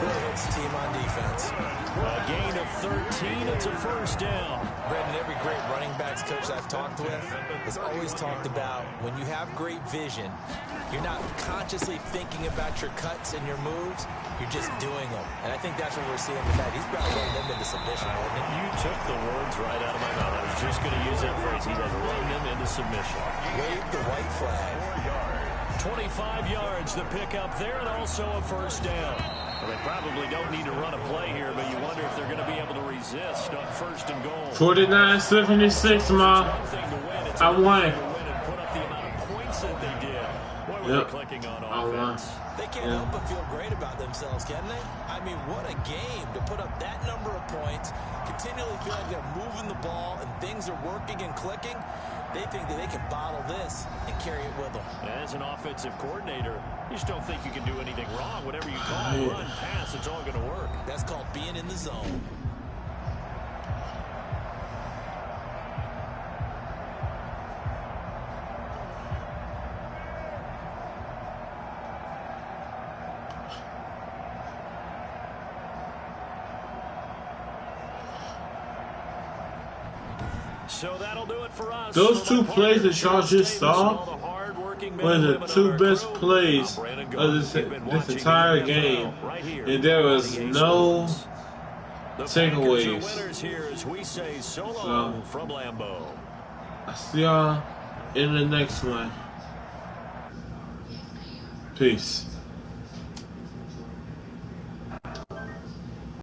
really hits the team on defense. A gain of 13, it's a first down. Brendan, every great running backs coach I've talked with has always talked about when you have great vision, you're not consciously thinking about your cuts and your moves, you're just doing them. And I think that's what we're seeing tonight. He's about to run them into submission, hasn't he? You took the words right out of my mouth. I was just going to use that phrase. He has run them into submission. Wave the white flag. 25 yards the pickup there, and also a first down. Well, they probably don't need to run a play here, but you wonder if they're going to be able to resist on 1st and goal. 49-76, Ma. I won. Put up the amount of points that they did. Boy, were they clicking on offense. They can't help but feel great about themselves, can they? I mean, what a game to put up that number of points, continually feel like they're moving the ball and things are working and clicking. They think that they can bottle this and carry it with them. As an offensive coordinator, you just don't think you can do anything wrong. Whatever you call it, run, pass, it's all going to work. That's called being in the zone. So that'll do it for us. Those 2 plays that y'all just saw were the 2 best plays of this entire game. And there was no takeaways. So, I see y'all in the next one. Peace.